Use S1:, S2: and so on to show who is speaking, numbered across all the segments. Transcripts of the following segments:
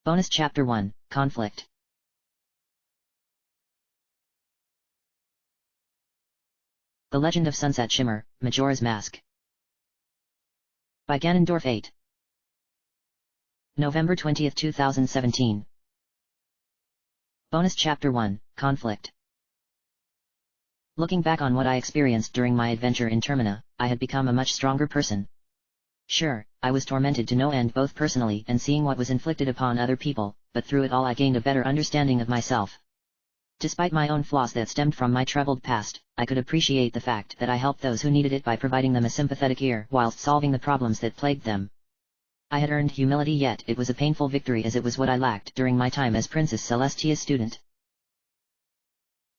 S1: Bonus Chapter 1, Conflict. The Legend of Sunset Shimmer, Majora's Mask. By Ganondorf 8. November 20, 2017. Bonus Chapter 1, Conflict. Looking back on what I experienced during my adventure in Termina, I had become a much stronger person. Sure, I was tormented to no end both personally and seeing what was inflicted upon other people, but through it all I gained a better understanding of myself. Despite my own flaws that stemmed from my troubled past, I could appreciate the fact that I helped those who needed it by providing them a sympathetic ear whilst solving the problems that plagued them. I had earned humility, yet it was a painful victory as it was what I lacked during my time as Princess Celestia's student.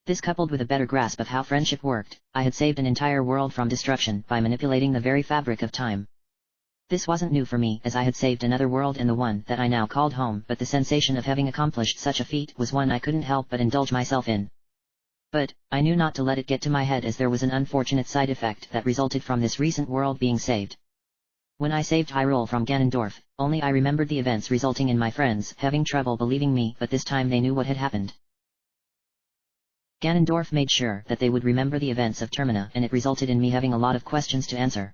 S1: This, coupled with a better grasp of how friendship worked, I had saved an entire world from destruction by manipulating the very fabric of time. This wasn't new for me, as I had saved another world and the one that I now called home, but the sensation of having accomplished such a feat was one I couldn't help but indulge myself in. But, I knew not to let it get to my head, as there was an unfortunate side effect that resulted from this recent world being saved. When I saved Hyrule from Ganondorf, only I remembered the events, resulting in my friends having trouble believing me, but this time they knew what had happened. Ganondorf made sure that they would remember the events of Termina, and it resulted in me having a lot of questions to answer.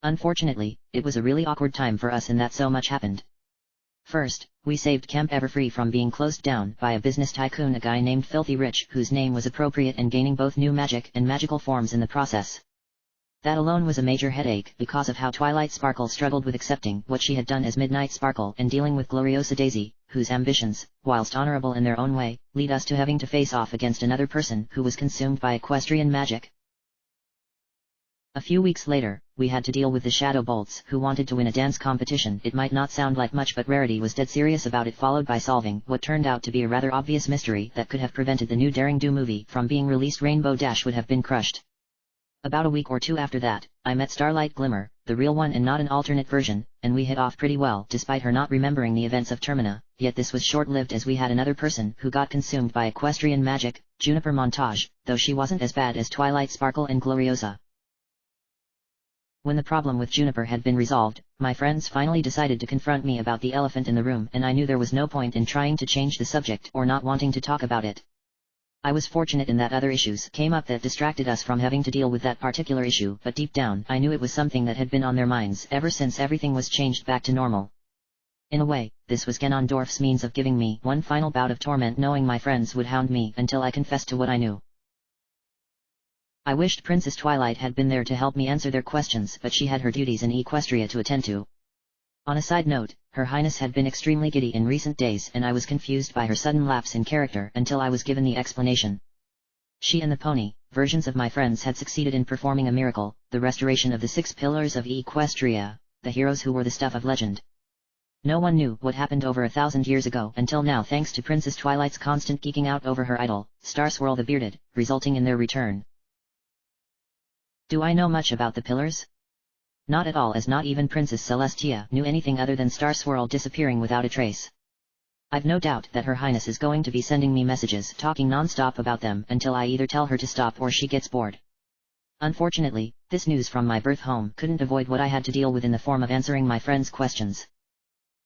S1: Unfortunately, it was a really awkward time for us in that so much happened. First, we saved Camp Everfree from being closed down by a business tycoon, a guy named Filthy Rich, whose name was appropriate, and gaining both new magic and magical forms in the process. That alone was a major headache because of how Twilight Sparkle struggled with accepting what she had done as Midnight Sparkle and dealing with Gloriosa Daisy, whose ambitions, whilst honorable in their own way, lead us to having to face off against another person who was consumed by equestrian magic. A few weeks later, we had to deal with the Shadow Bolts, who wanted to win a dance competition. It might not sound like much, but Rarity was dead serious about it, followed by solving what turned out to be a rather obvious mystery that could have prevented the new Daring Do movie from being released. Rainbow Dash would have been crushed. About a week or two after that, I met Starlight Glimmer, the real one and not an alternate version, and we hit off pretty well despite her not remembering the events of Termina, yet this was short-lived as we had another person who got consumed by equestrian magic, Juniper Montage, though she wasn't as bad as Twilight Sparkle and Gloriosa. When the problem with Juniper had been resolved, my friends finally decided to confront me about the elephant in the room, and I knew there was no point in trying to change the subject or not wanting to talk about it. I was fortunate in that other issues came up that distracted us from having to deal with that particular issue, but deep down I knew it was something that had been on their minds ever since everything was changed back to normal. In a way, this was Ganondorf's means of giving me one final bout of torment, knowing my friends would hound me until I confessed to what I knew. I wished Princess Twilight had been there to help me answer their questions, but she had her duties in Equestria to attend to. On a side note, Her Highness had been extremely giddy in recent days, and I was confused by her sudden lapse in character until I was given the explanation. She and the pony versions of my friends had succeeded in performing a miracle, the restoration of the 6 pillars of Equestria, the heroes who were the stuff of legend. No one knew what happened over 1,000 years ago until now, thanks to Princess Twilight's constant geeking out over her idol, Starswirl the Bearded, resulting in their return. Do I know much about the pillars? Not at all, as not even Princess Celestia knew anything other than Starswirl disappearing without a trace. I've no doubt that Her Highness is going to be sending me messages talking non-stop about them until I either tell her to stop or she gets bored. Unfortunately, this news from my birth home couldn't avoid what I had to deal with in the form of answering my friends' questions.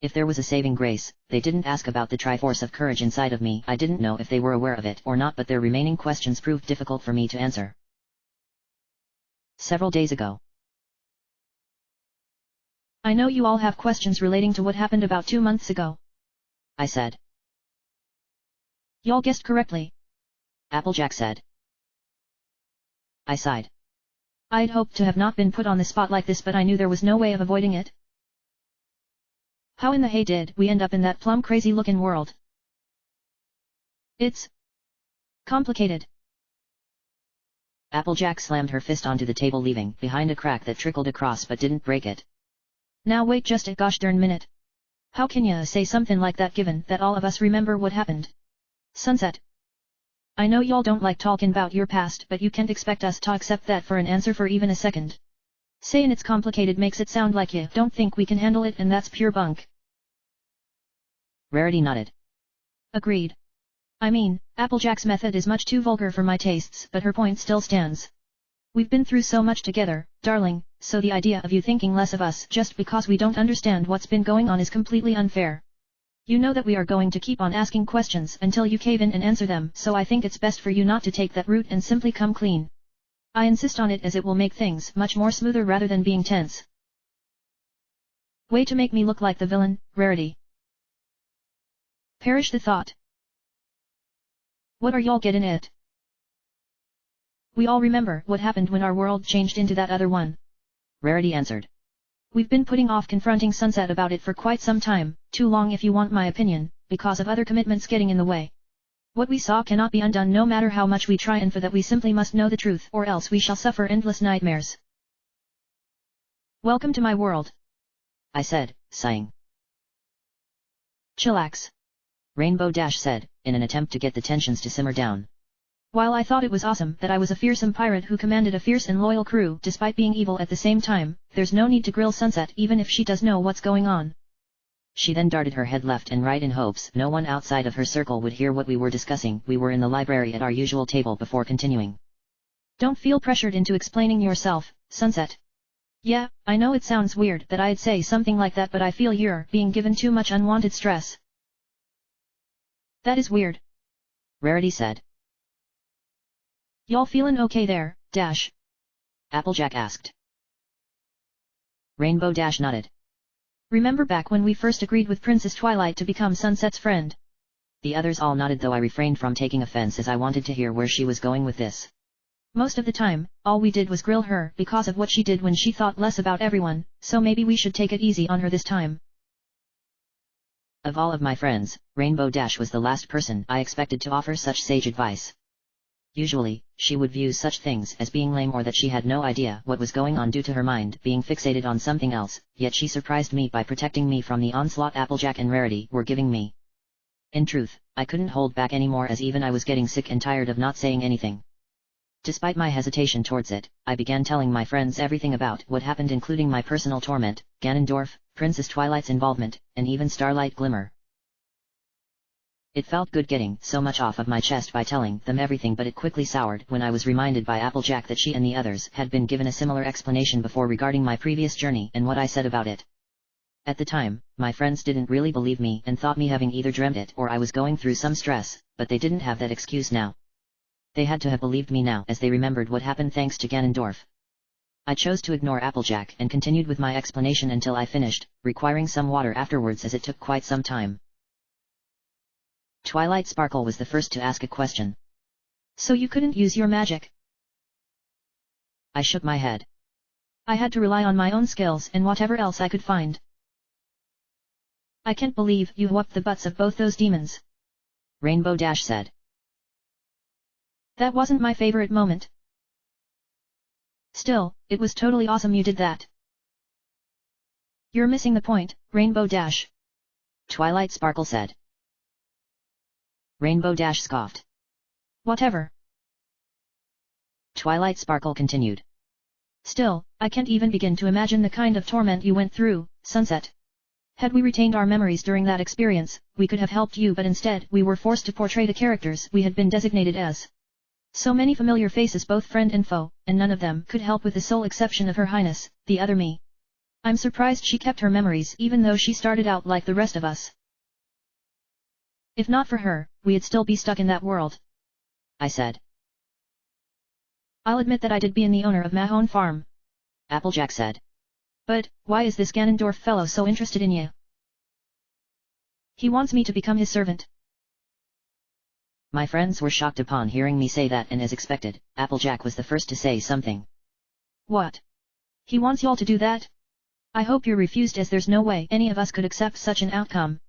S1: If there was a saving grace, they didn't ask about the Triforce of Courage inside of me. I didn't know if they were aware of it or not, but their remaining questions proved difficult for me to answer. Several days ago.
S2: I know you all have questions relating to what happened about 2 months ago,
S1: I said.
S2: Y'all guessed correctly,
S1: Applejack said. I sighed.
S2: I'd hoped to have not been put on the spot like this, but I knew there was no way of avoiding it. How in the hay did we end up in that plumb crazy looking world? It's complicated.
S1: Applejack slammed her fist onto the table, leaving behind a crack that trickled across but didn't break it.
S2: Now wait just a gosh darn minute. How can ya say something like that given that all of us remember what happened? Sunset. I know y'all don't like talking about your past, but you can't expect us to accept that for an answer for even a second. Saying it's complicated makes it sound like you don't think we can handle it, and that's pure bunk.
S1: Rarity nodded.
S2: Agreed. I mean, Applejack's method is much too vulgar for my tastes, but her point still stands. We've been through so much together, darling, so the idea of you thinking less of us just because we don't understand what's been going on is completely unfair. You know that we are going to keep on asking questions until you cave in and answer them, so I think it's best for you not to take that route and simply come clean. I insist on it as it will make things much more smoother rather than being tense. Way to make me look like the villain, Rarity. Perish the thought. What are y'all getting at? We all remember what happened when our world changed into that other one.
S1: Rarity answered.
S2: We've been putting off confronting Sunset about it for quite some time, too long if you want my opinion, because of other commitments getting in the way. What we saw cannot be undone no matter how much we try, and for that we simply must know the truth or else we shall suffer endless nightmares. Welcome to my world,
S1: I said, sighing.
S2: Chillax,
S1: Rainbow Dash said, in an attempt to get the tensions to simmer down.
S2: While I thought it was awesome that I was a fearsome pirate who commanded a fierce and loyal crew despite being evil at the same time, there's no need to grill Sunset even if she does know what's going on.
S1: She then darted her head left and right in hopes no one outside of her circle would hear what we were discussing. We were in the library at our usual table before continuing.
S2: Don't feel pressured into explaining yourself, Sunset. Yeah, I know it sounds weird that I'd say something like that, but I feel you're being given too much unwanted stress. That is weird,
S1: Rarity said.
S2: Y'all feelin' okay there, Dash?
S1: Applejack asked. Rainbow Dash nodded.
S2: Remember back when we first agreed with Princess Twilight to become Sunset's friend?
S1: The others all nodded, though I refrained from taking offense as I wanted to hear where she was going with this.
S2: Most of the time, all we did was grill her because of what she did when she thought less about everyone, so maybe we should take it easy on her this time.
S1: Of all of my friends, Rainbow Dash was the last person I expected to offer such sage advice. Usually, she would view such things as being lame or that she had no idea what was going on due to her mind being fixated on something else, yet she surprised me by protecting me from the onslaught Applejack and Rarity were giving me. In truth, I couldn't hold back anymore, as even I was getting sick and tired of not saying anything. Despite my hesitation towards it, I began telling my friends everything about what happened, including my personal torment, Ganondorf, Princess Twilight's involvement, and even Starlight Glimmer. It felt good getting so much off of my chest by telling them everything, but it quickly soured when I was reminded by Applejack that she and the others had been given a similar explanation before regarding my previous journey and what I said about it. At the time, my friends didn't really believe me and thought me having either dreamt it or I was going through some stress, but they didn't have that excuse now. They had to have believed me now, as they remembered what happened thanks to Ganondorf. I chose to ignore Applejack and continued with my explanation until I finished, requiring some water afterwards as it took quite some time. Twilight Sparkle was the first to ask a question.
S2: So you couldn't use your magic?
S1: I shook my head.
S2: I had to rely on my own skills and whatever else I could find. I can't believe you whooped the butts of both those demons,
S1: Rainbow Dash said.
S2: That wasn't my favorite moment. Still, it was totally awesome you did that. You're missing the point, Rainbow Dash,
S1: Twilight Sparkle said. Rainbow Dash scoffed.
S2: Whatever.
S1: Twilight Sparkle continued.
S2: Still, I can't even begin to imagine the kind of torment you went through, Sunset. Had we retained our memories during that experience, we could have helped you, but instead we were forced to portray the characters we had been designated as. So many familiar faces, both friend and foe, and none of them could help with the sole exception of Her Highness, the other me. I'm surprised she kept her memories even though she started out like the rest of us. If not for her, we'd still be stuck in that world,
S1: I said.
S2: I'll admit that I did be the owner of my own farm,
S1: Applejack said.
S2: But, why is this Ganondorf fellow so interested in you? He wants me to become his servant.
S1: My friends were shocked upon hearing me say that, and as expected, Applejack was the first to say something.
S2: What? He wants y'all to do that? I hope you refused, as there's no way any of us could accept such an outcome.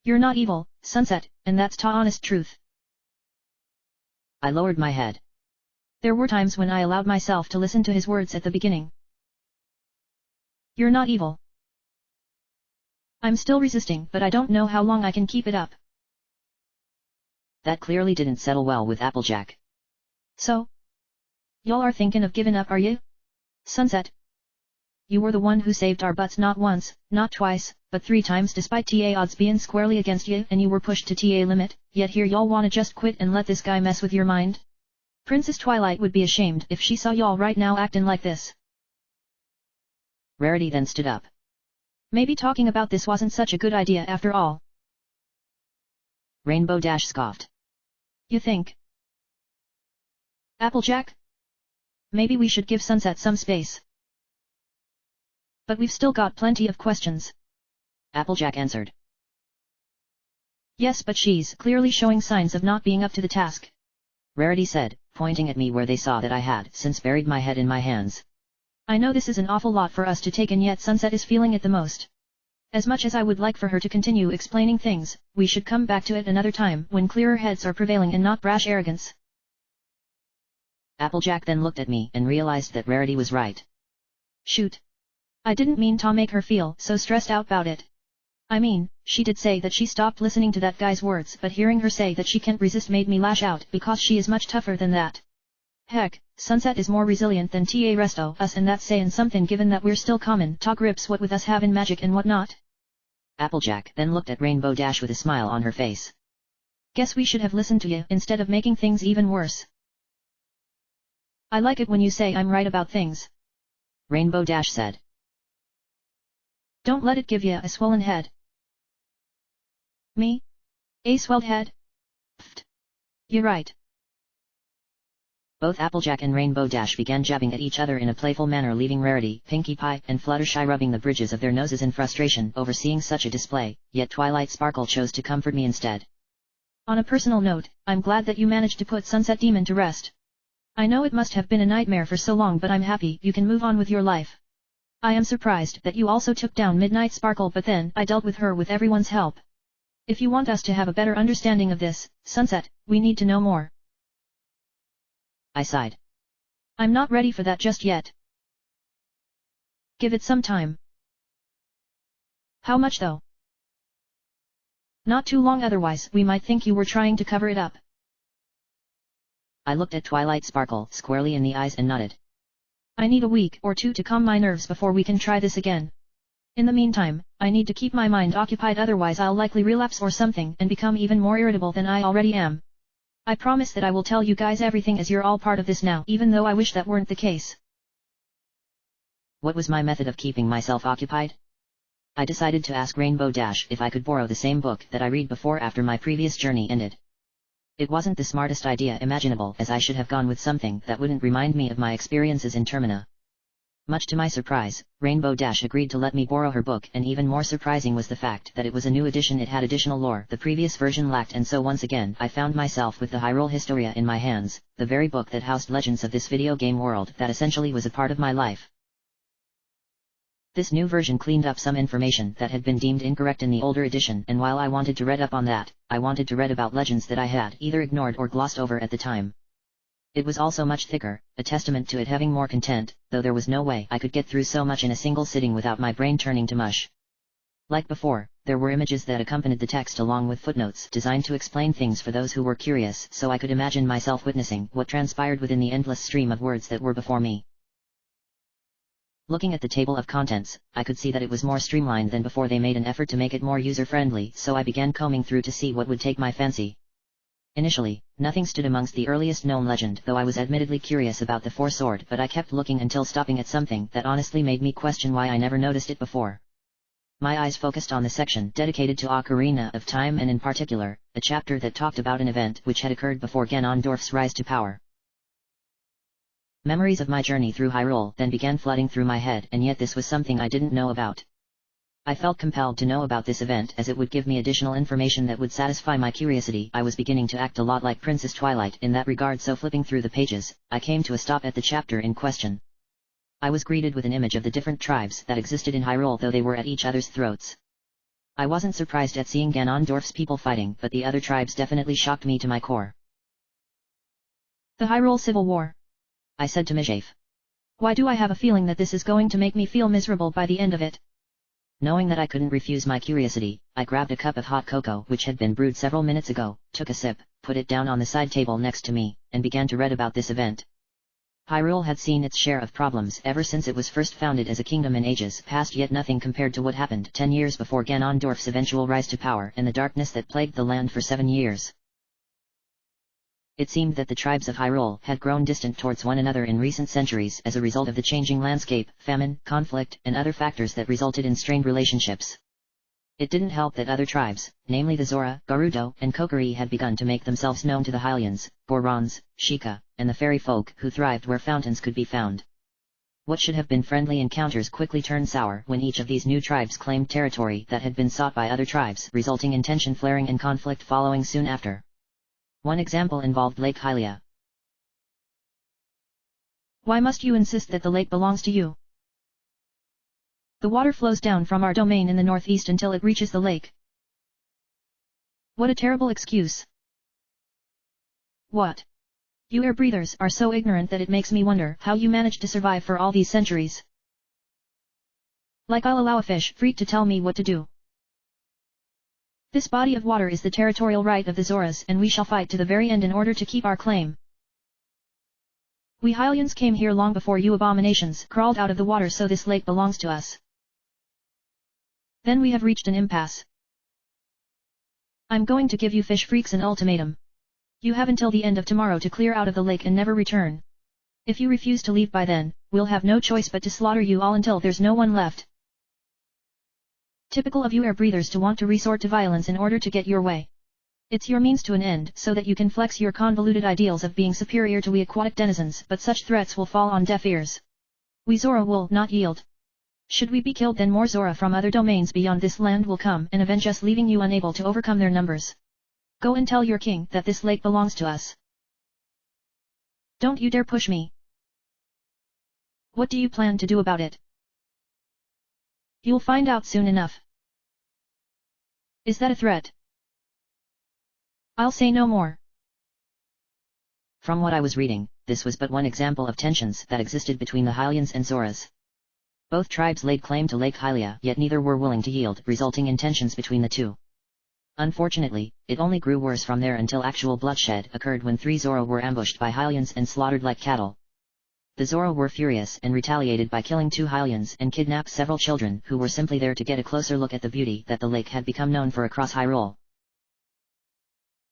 S2: You're not evil, Sunset, and that's the honest truth.
S1: I lowered my head.
S2: There were times when I allowed myself to listen to his words at the beginning. You're not evil. I'm still resisting, but I don't know how long I can keep it up.
S1: That clearly didn't settle well with Applejack.
S2: So? Y'all are thinking of giving up, are you? Sunset. You were the one who saved our butts not once, not twice, but 3 times despite TA odds being squarely against you, and you were pushed to TA limit, yet here y'all wanna just quit and let this guy mess with your mind? Princess Twilight would be ashamed if she saw y'all right now acting like this.
S1: Rarity then stood up.
S2: Maybe talking about this wasn't such a good idea after all.
S1: Rainbow Dash scoffed.
S2: You think? Applejack? Maybe we should give Sunset some space. But we've still got plenty of questions.
S1: Applejack answered.
S2: Yes, but she's clearly showing signs of not being up to the task,
S1: Rarity said, pointing at me where they saw that I had since buried my head in my hands.
S2: I know this is an awful lot for us to take, and yet Sunset is feeling it the most. As much as I would like for her to continue explaining things, we should come back to it another time when clearer heads are prevailing and not brash arrogance.
S1: Applejack then looked at me and realized that Rarity was right.
S2: Shoot. I didn't mean to make her feel so stressed out about it. I mean, she did say that she stopped listening to that guy's words, but hearing her say that she can't resist made me lash out because she is much tougher than that. Heck, Sunset is more resilient than ta resto us, and that's sayin' something given that we're still common talk grips what with us having magic and whatnot.
S1: Applejack then looked at Rainbow Dash with a smile on her face.
S2: Guess we should have listened to you instead of making things even worse. I like it when you say I'm right about things,
S1: Rainbow Dash said.
S2: Don't let it give you a swollen head. Me? A swelled head? Pfft. You're right.
S1: Both Applejack and Rainbow Dash began jabbing at each other in a playful manner, leaving Rarity, Pinkie Pie, and Fluttershy rubbing the bridges of their noses in frustration over seeing such a display, yet Twilight Sparkle chose to comfort me instead.
S2: On a personal note, I'm glad that you managed to put Sunset Demon to rest. I know it must have been a nightmare for so long, but I'm happy you can move on with your life. I am surprised that you also took down Midnight Sparkle, but then I dealt with her with everyone's help. If you want us to have a better understanding of this, Sunset, we need to know more.
S1: I sighed.
S2: I'm not ready for that just yet. Give it some time. How much though? Not too long, otherwise we might think you were trying to cover it up.
S1: I looked at Twilight Sparkle squarely in the eyes and nodded.
S2: I need a week or two to calm my nerves before we can try this again. In the meantime, I need to keep my mind occupied, otherwise I'll likely relapse or something and become even more irritable than I already am. I promise that I will tell you guys everything, as you're all part of this now, even though I wish that weren't the case.
S1: What was my method of keeping myself occupied? I decided to ask Rainbow Dash if I could borrow the same book that I read before after my previous journey ended. It wasn't the smartest idea imaginable, as I should have gone with something that wouldn't remind me of my experiences in Termina. Much to my surprise, Rainbow Dash agreed to let me borrow her book, and even more surprising was the fact that it was a new edition. It had additional lore the previous version lacked, and so once again I found myself with the Hyrule Historia in my hands, the very book that housed legends of this video game world that essentially was a part of my life. This new version cleaned up some information that had been deemed incorrect in the older edition, and while I wanted to read up on that, I wanted to read about legends that I had either ignored or glossed over at the time. It was also much thicker, a testament to it having more content, though there was no way I could get through so much in a single sitting without my brain turning to mush. Like before, there were images that accompanied the text along with footnotes designed to explain things for those who were curious, so I could imagine myself witnessing what transpired within the endless stream of words that were before me. Looking at the table of contents, I could see that it was more streamlined than before. They made an effort to make it more user-friendly, so I began combing through to see what would take my fancy. Initially, nothing stood amongst the earliest known legend, though I was admittedly curious about the Four-Sword, but I kept looking until stopping at something that honestly made me question why I never noticed it before. My eyes focused on the section dedicated to Ocarina of Time, and in particular, a chapter that talked about an event which had occurred before Ganondorf's rise to power. Memories of my journey through Hyrule then began flooding through my head, and yet this was something I didn't know about. I felt compelled to know about this event, as it would give me additional information that would satisfy my curiosity. I was beginning to act a lot like Princess Twilight in that regard, so flipping through the pages, I came to a stop at the chapter in question. I was greeted with an image of the different tribes that existed in Hyrule, though they were at each other's throats. I wasn't surprised at seeing Ganondorf's people fighting, but the other tribes definitely shocked me to my core.
S2: The Hyrule Civil War,
S1: I said to Majora.
S2: Why do I have a feeling that this is going to make me feel miserable by the end of it?
S1: Knowing that I couldn't refuse my curiosity, I grabbed a cup of hot cocoa which had been brewed several minutes ago, took a sip, put it down on the side table next to me, and began to read about this event. Hyrule had seen its share of problems ever since it was first founded as a kingdom in ages past, yet nothing compared to what happened 10 years before Ganondorf's eventual rise to power and the darkness that plagued the land for 7 years. It seemed that the tribes of Hyrule had grown distant towards one another in recent centuries as a result of the changing landscape, famine, conflict, and other factors that resulted in strained relationships. It didn't help that other tribes, namely the Zora, Gerudo, and Kokiri had begun to make themselves known to the Hylians, Borons, Sheikah, and the fairy folk who thrived where fountains could be found. What should have been friendly encounters quickly turned sour when each of these new tribes claimed territory that had been sought by other tribes, resulting in tension flaring and conflict following soon after. One example involved Lake Hylia.
S2: Why must you insist that the lake belongs to you? The water flows down from our domain in the northeast until it reaches the lake. What a terrible excuse. What? You air breathers are so ignorant that it makes me wonder how you managed to survive for all these centuries. Like I'll allow a fish freak to tell me what to do. This body of water is the territorial right of the Zoras and we shall fight to the very end in order to keep our claim. We Hylians came here long before you abominations crawled out of the water, so this lake belongs to us. Then we have reached an impasse. I'm going to give you fish freaks an ultimatum. You have until the end of tomorrow to clear out of the lake and never return. If you refuse to leave by then, we'll have no choice but to slaughter you all until there's no one left. Typical of you air breathers to want to resort to violence in order to get your way. It's your means to an end so that you can flex your convoluted ideals of being superior to we aquatic denizens, but such threats will fall on deaf ears. We Zora will not yield. Should we be killed, then more Zora from other domains beyond this land will come and avenge us, leaving you unable to overcome their numbers. Go and tell your king that this lake belongs to us. Don't you dare push me. What do you plan to do about it? You'll find out soon enough. Is that a threat? I'll say no more.
S1: From what I was reading, this was but one example of tensions that existed between the Hylians and Zoras. Both tribes laid claim to Lake Hylia, yet neither were willing to yield, resulting in tensions between the two. Unfortunately, it only grew worse from there until actual bloodshed occurred when 3 Zora were ambushed by Hylians and slaughtered like cattle. The Zora were furious and retaliated by killing 2 Hylians and kidnapped several children who were simply there to get a closer look at the beauty that the lake had become known for across Hyrule.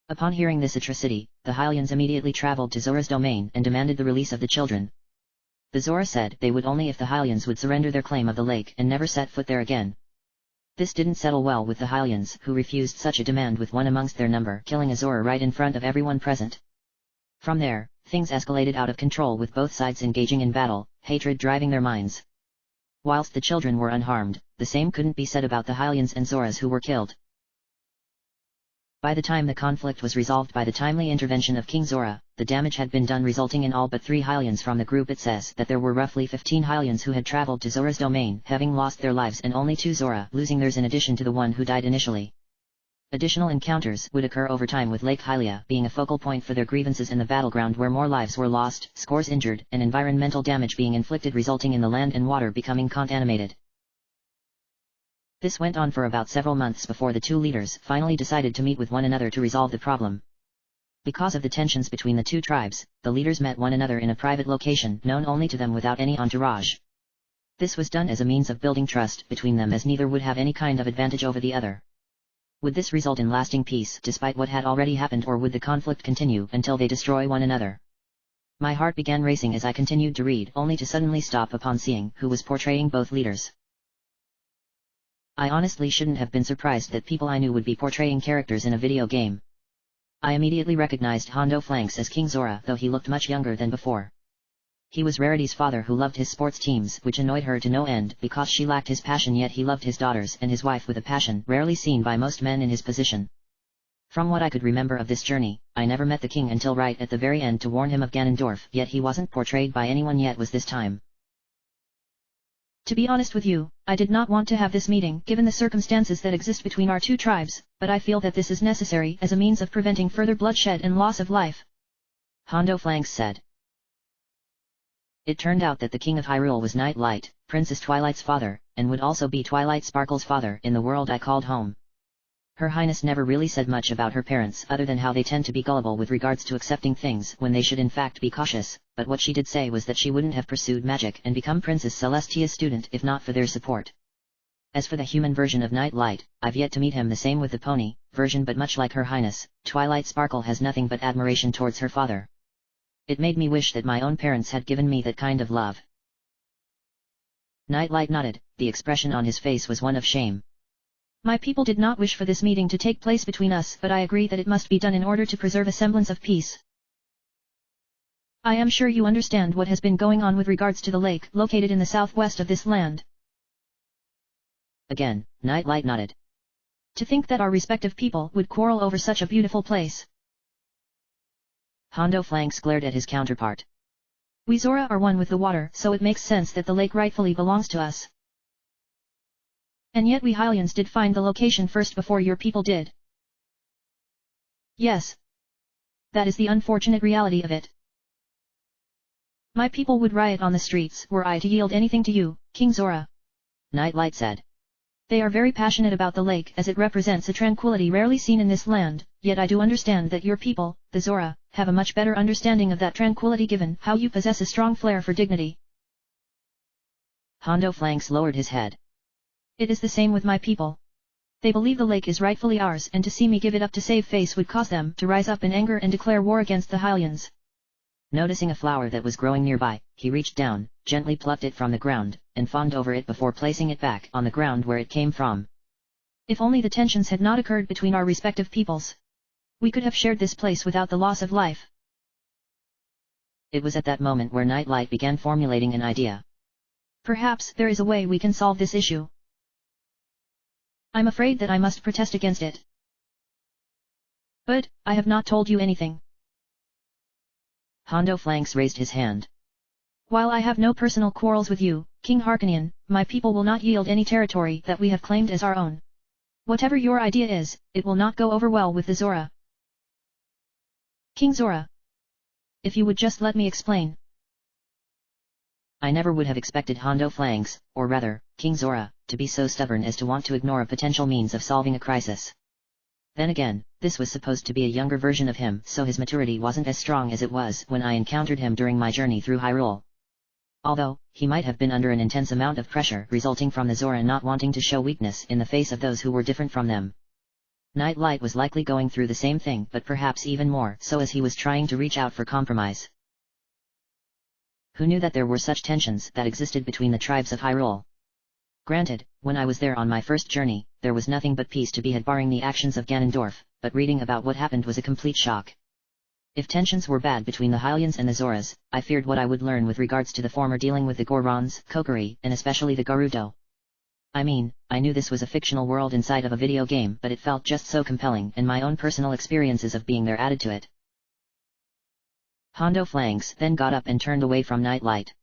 S1: Upon hearing this atrocity, the Hylians immediately traveled to Zora's domain and demanded the release of the children. The Zora said they would only if the Hylians would surrender their claim of the lake and never set foot there again. This didn't settle well with the Hylians, who refused such a demand, with one amongst their number killing a Zora right in front of everyone present. From there, things escalated out of control, with both sides engaging in battle, hatred driving their minds. Whilst the children were unharmed, the same couldn't be said about the Hylians and Zoras who were killed. By the time the conflict was resolved by the timely intervention of King Zora, the damage had been done, resulting in all but 3 Hylians from the group. It says that there were roughly 15 Hylians who had traveled to Zora's domain, having lost their lives, and only 2 Zora losing theirs in addition to the one who died initially. Additional encounters would occur over time, with Lake Hylia being a focal point for their grievances in the battleground, where more lives were lost, scores injured, and environmental damage being inflicted, resulting in the land and water becoming contaminated. This went on for about several months before the 2 leaders finally decided to meet with one another to resolve the problem. Because of the tensions between the 2 tribes, the leaders met one another in a private location known only to them, without any entourage. This was done as a means of building trust between them, as neither would have any kind of advantage over the other. Would this result in lasting peace despite what had already happened, or would the conflict continue until they destroy one another? My heart began racing as I continued to read, only to suddenly stop upon seeing who was portraying both leaders. I honestly shouldn't have been surprised that people I knew would be portraying characters in a video game. I immediately recognized Hondo Flanks as King Zora, though he looked much younger than before. He was Rarity's father, who loved his sports teams, which annoyed her to no end because she lacked his passion, yet he loved his daughters and his wife with a passion rarely seen by most men in his position. From what I could remember of this journey, I never met the king until right at the very end to warn him of Ganondorf, yet he wasn't portrayed by anyone yet was this time.
S2: To be honest with you, I did not want to have this meeting given the circumstances that exist between our 2 tribes, but I feel that this is necessary as a means of preventing further bloodshed and loss of life.
S1: Hondo Flanks said. It turned out that the King of Hyrule was Night Light, Princess Twilight's father, and would also be Twilight Sparkle's father in the world I called home. Her Highness never really said much about her parents other than how they tend to be gullible with regards to accepting things when they should in fact be cautious, but what she did say was that she wouldn't have pursued magic and become Princess Celestia's student if not for their support. As for the human version of Night Light, I've yet to meet him, the same with the pony version, but much like Her Highness, Twilight Sparkle has nothing but admiration towards her father. It made me wish that my own parents had given me that kind of love. Night Light nodded, the expression on his face was one of shame.
S2: My people did not wish for this meeting to take place between us, but I agree that it must be done in order to preserve a semblance of peace. I am sure you understand what has been going on with regards to the lake located in the southwest of this land.
S1: Again, Nightlight nodded.
S2: To think that our respective people would quarrel over such a beautiful place.
S1: Hondo Flanks glared at his counterpart.
S2: We Zora are one with the water, so it makes sense that the lake rightfully belongs to us. And yet we Hylians did find the location first before your people did. Yes. That is the unfortunate reality of it. My people would riot on the streets were I to yield anything to you, King Zora.
S1: Nightlight said.
S2: They are very passionate about the lake as it represents a tranquility rarely seen in this land, yet I do understand that your people, the Zora, have a much better understanding of that tranquility given how you possess a strong flair for dignity.
S1: Hondo Flanks lowered his head.
S2: It is the same with my people. They believe the lake is rightfully ours, and to see me give it up to save face would cause them to rise up in anger and declare war against the Hylians.
S1: Noticing a flower that was growing nearby, he reached down, gently plucked it from the ground, and fawned over it before placing it back on the ground where it came from.
S2: If only the tensions had not occurred between our respective peoples. We could have shared this place without the loss of life.
S1: It was at that moment where Nightlight began formulating an idea.
S2: Perhaps there is a way we can solve this issue. I'm afraid that I must protest against it. But, I have not told you anything.
S1: Hondo Flanks raised his hand.
S2: While I have no personal quarrels with you, King Harkonian, my people will not yield any territory that we have claimed as our own. Whatever your idea is, it will not go over well with the Zora. King Zora. If you would just let me explain.
S1: I never would have expected Hondo Flanks, or rather, King Zora, to be so stubborn as to want to ignore a potential means of solving a crisis. Then again, this was supposed to be a younger version of him, so his maturity wasn't as strong as it was when I encountered him during my journey through Hyrule. Although, he might have been under an intense amount of pressure resulting from the Zora not wanting to show weakness in the face of those who were different from them. Nightlight was likely going through the same thing, but perhaps even more so, as he was trying to reach out for compromise. Who knew that there were such tensions that existed between the tribes of Hyrule? Granted, when I was there on my first journey, there was nothing but peace to be had barring the actions of Ganondorf, but reading about what happened was a complete shock. If tensions were bad between the Hylians and the Zoras, I feared what I would learn with regards to the former dealing with the Gorons, Kokiri, and especially the Gerudo. I mean, I knew this was a fictional world inside of a video game, but it felt just so compelling, and my own personal experiences of being there added to it. Hondo Flanks then got up and turned away from Nightlight.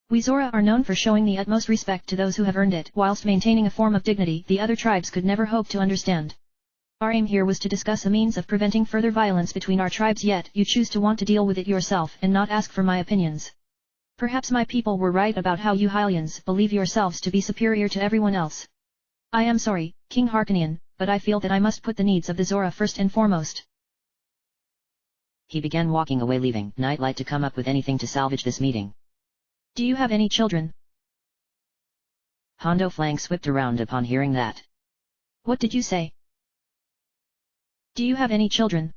S2: We Zora are known for showing the utmost respect to those who have earned it, whilst maintaining a form of dignity the other tribes could never hope to understand. Our aim here was to discuss a means of preventing further violence between our tribes, yet you choose to want to deal with it yourself and not ask for my opinions. Perhaps my people were right about how you Hylians believe yourselves to be superior to everyone else. I am sorry, King Harkonian, but I feel that I must put the needs of the Zora first and foremost.
S1: He began walking away, leaving Nightlight to come up with anything to salvage this meeting.
S2: Do you have any children?
S1: Hondo Flanks whipped around upon hearing that.
S2: What did you say? Do you have any children?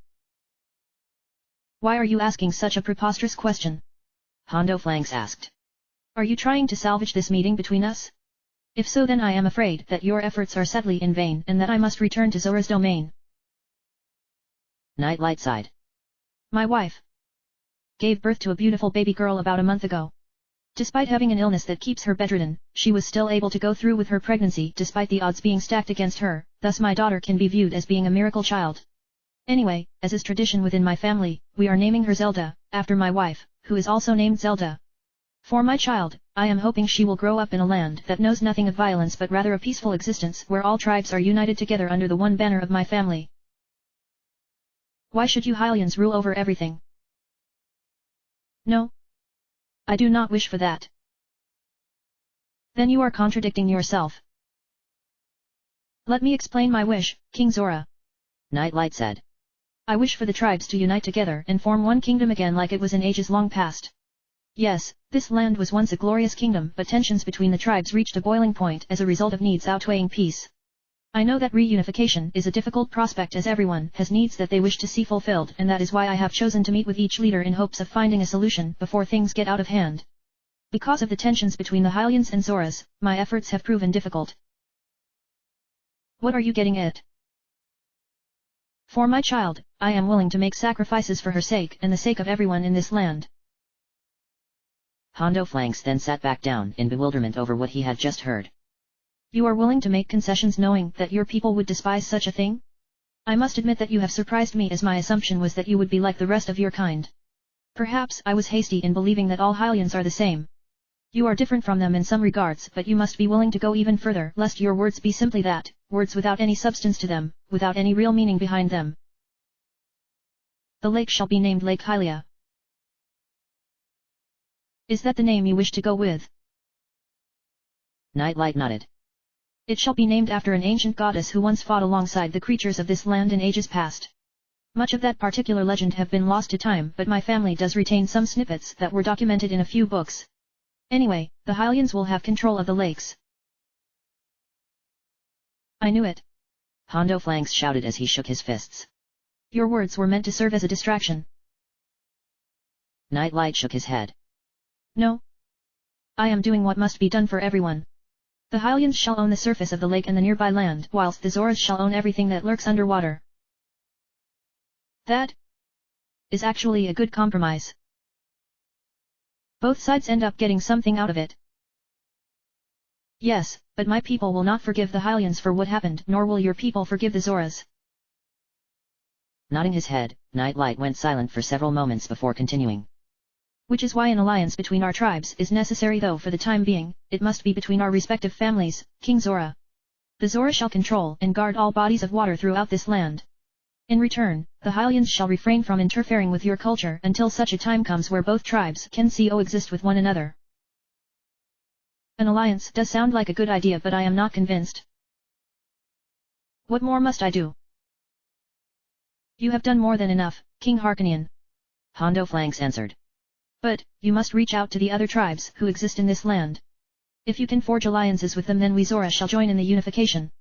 S2: Why are you asking such a preposterous question?
S1: Hondo Flanks asked.
S2: Are you trying to salvage this meeting between us? If so, then I am afraid that your efforts are sadly in vain and that I must return to Zora's domain.
S1: Nightlight sighed.
S2: My wife gave birth to a beautiful baby girl about a month ago. Despite having an illness that keeps her bedridden, she was still able to go through with her pregnancy despite the odds being stacked against her, thus my daughter can be viewed as being a miracle child. Anyway, as is tradition within my family, we are naming her Zelda, after my wife, who is also named Zelda. For my child, I am hoping she will grow up in a land that knows nothing of violence but rather a peaceful existence where all tribes are united together under the one banner of my family. Why should you Hylians rule over everything? No. I do not wish for that. Then you are contradicting yourself. Let me explain my wish, King Zora.
S1: Nightlight said.
S2: I wish for the tribes to unite together and form one kingdom again like it was in ages long past. Yes, this land was once a glorious kingdom, but tensions between the tribes reached a boiling point as a result of needs outweighing peace. I know that reunification is a difficult prospect as everyone has needs that they wish to see fulfilled, and that is why I have chosen to meet with each leader in hopes of finding a solution before things get out of hand. Because of the tensions between the Hylians and Zoras, my efforts have proven difficult. What are you getting at? For my child, I am willing to make sacrifices for her sake and the sake of everyone in this land.
S1: Hondo Flanks then sat back down in bewilderment over what he had just heard.
S2: You are willing to make concessions knowing that your people would despise such a thing? I must admit that you have surprised me, as my assumption was that you would be like the rest of your kind. Perhaps I was hasty in believing that all Hylians are the same. You are different from them in some regards, but you must be willing to go even further, lest your words be simply that, words without any substance to them, without any real meaning behind them. The lake shall be named Lake Hylia. Is that the name you wish to go with?
S1: Nightlight nodded.
S2: It shall be named after an ancient goddess who once fought alongside the creatures of this land in ages past. Much of that particular legend have been lost to time, but my family does retain some snippets that were documented in a few books. Anyway, the Hylians will have control of the lakes. I knew it.
S1: Hondo Flanks shouted as he shook his fists.
S2: Your words were meant to serve as a distraction.
S1: Nightlight shook his head.
S2: No. I am doing what must be done for everyone. The Hylians shall own the surface of the lake and the nearby land, whilst the Zoras shall own everything that lurks underwater. That is actually a good compromise. Both sides end up getting something out of it. Yes, but my people will not forgive the Hylians for what happened, nor will your people forgive the Zoras.
S1: Nodding his head, Nightlight went silent for several moments before continuing.
S2: Which is why an alliance between our tribes is necessary, though for the time being, it must be between our respective families, King Zora. The Zora shall control and guard all bodies of water throughout this land. In return, the Hylians shall refrain from interfering with your culture until such a time comes where both tribes can coexist with one another. An alliance does sound like a good idea, but I am not convinced. What more must I do? You have done more than enough, King Harkonian.
S1: Hondo Flanks answered.
S2: But, you must reach out to the other tribes who exist in this land. If you can forge alliances with them, then we Zora shall join in the unification.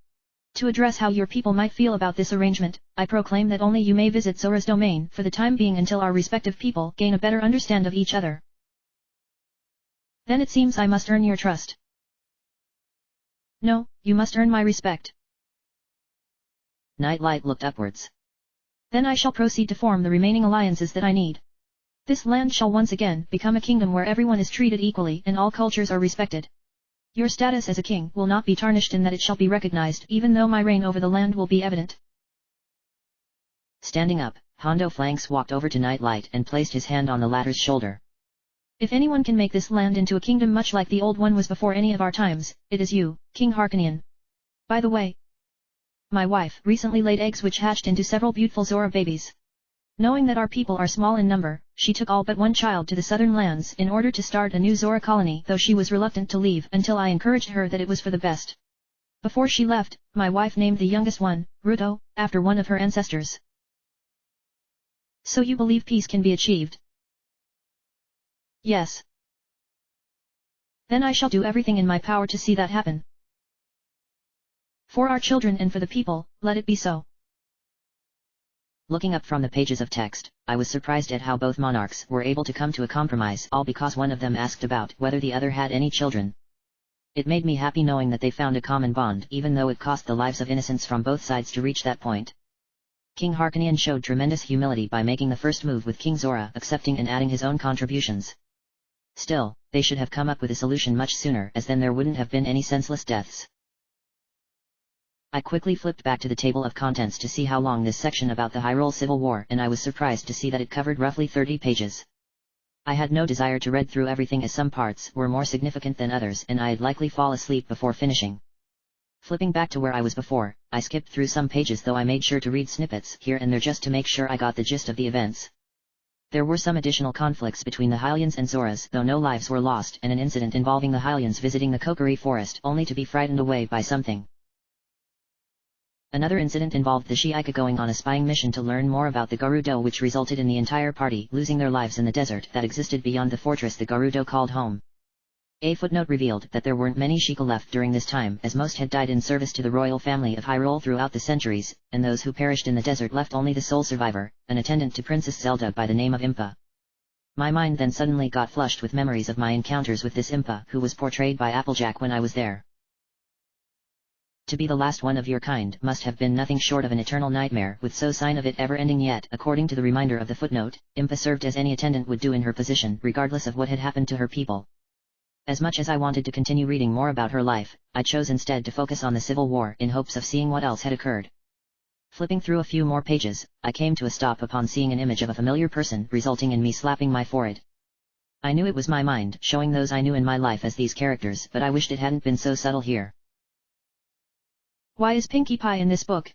S2: To address how your people might feel about this arrangement, I proclaim that only you may visit Zora's domain for the time being until our respective people gain a better understand of each other. Then it seems I must earn your trust. No, you must earn my respect.
S1: Nightlight looked upwards.
S2: Then I shall proceed to form the remaining alliances that I need. This land shall once again become a kingdom where everyone is treated equally and all cultures are respected. Your status as a king will not be tarnished in that it shall be recognized, even though my reign over the land will be evident.
S1: Standing up, Hondo Flanks walked over to Nightlight and placed his hand on the latter's shoulder.
S2: If anyone can make this land into a kingdom much like the old one was before any of our times, it is you, King Harkonian. By the way, my wife recently laid eggs which hatched into several beautiful Zora babies. Knowing that our people are small in number, she took all but one child to the southern lands in order to start a new Zora colony, though she was reluctant to leave until I encouraged her that it was for the best. Before she left, my wife named the youngest one, Ruto, after one of her ancestors. So you believe peace can be achieved? Yes. Then I shall do everything in my power to see that happen. For our children and for the people, let it be so.
S1: Looking up from the pages of text, I was surprised at how both monarchs were able to come to a compromise, all because one of them asked about whether the other had any children. It made me happy knowing that they found a common bond, even though it cost the lives of innocents from both sides to reach that point. King Harkonian showed tremendous humility by making the first move with King Zora accepting and adding his own contributions. Still, they should have come up with a solution much sooner, as then there wouldn't have been any senseless deaths. I quickly flipped back to the table of contents to see how long this section about the Hyrule Civil War, and I was surprised to see that it covered roughly 30 pages. I had no desire to read through everything, as some parts were more significant than others and I'd likely fall asleep before finishing. Flipping back to where I was before, I skipped through some pages, though I made sure to read snippets here and there just to make sure I got the gist of the events. There were some additional conflicts between the Hylians and Zoras, though no lives were lost, and an incident involving the Hylians visiting the Kokiri forest only to be frightened away by something. Another incident involved the Shiika going on a spying mission to learn more about the Gerudo, which resulted in the entire party losing their lives in the desert that existed beyond the fortress the Gerudo called home. A footnote revealed that there weren't many Sheikah left during this time, as most had died in service to the royal family of Hyrule throughout the centuries, and those who perished in the desert left only the sole survivor, an attendant to Princess Zelda by the name of Impa. My mind then suddenly got flushed with memories of my encounters with this Impa, who was portrayed by Applejack when I was there. To be the last one of your kind must have been nothing short of an eternal nightmare with so sign of it ever ending yet. According to the reminder of the footnote, Impa served as any attendant would do in her position regardless of what had happened to her people. As much as I wanted to continue reading more about her life, I chose instead to focus on the Civil War in hopes of seeing what else had occurred. Flipping through a few more pages, I came to a stop upon seeing an image of a familiar person resulting in me slapping my forehead. I knew it was my mind showing those I knew in my life as these characters, but I wished it hadn't been so subtle here.
S2: Why is Pinkie Pie in this book?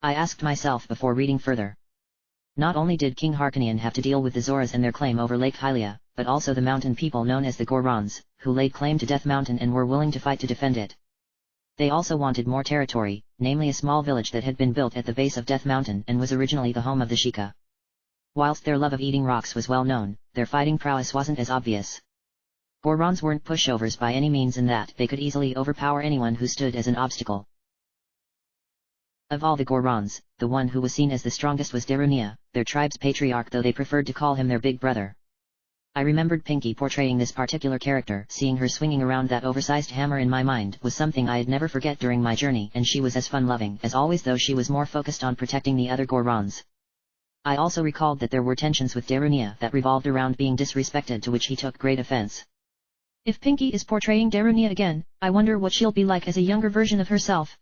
S1: I asked myself before reading further. Not only did King Harkonian have to deal with the Zoras and their claim over Lake Hylia, but also the mountain people known as the Gorons, who laid claim to Death Mountain and were willing to fight to defend it. They also wanted more territory, namely a small village that had been built at the base of Death Mountain and was originally the home of the Sheikah. Whilst their love of eating rocks was well known, their fighting prowess wasn't as obvious. Gorons weren't pushovers by any means in that they could easily overpower anyone who stood as an obstacle. Of all the Gorons, the one who was seen as the strongest was Darunia, their tribe's patriarch, though they preferred to call him their big brother. I remembered Pinkie portraying this particular character. Seeing her swinging around that oversized hammer in my mind was something I'd never forget during my journey, and she was as fun-loving as always, though she was more focused on protecting the other Gorons. I also recalled that there were tensions with Darunia that revolved around being disrespected, to which he took great offense.
S2: If Pinkie is portraying Darunia again, I wonder what she'll be like as a younger version of herself.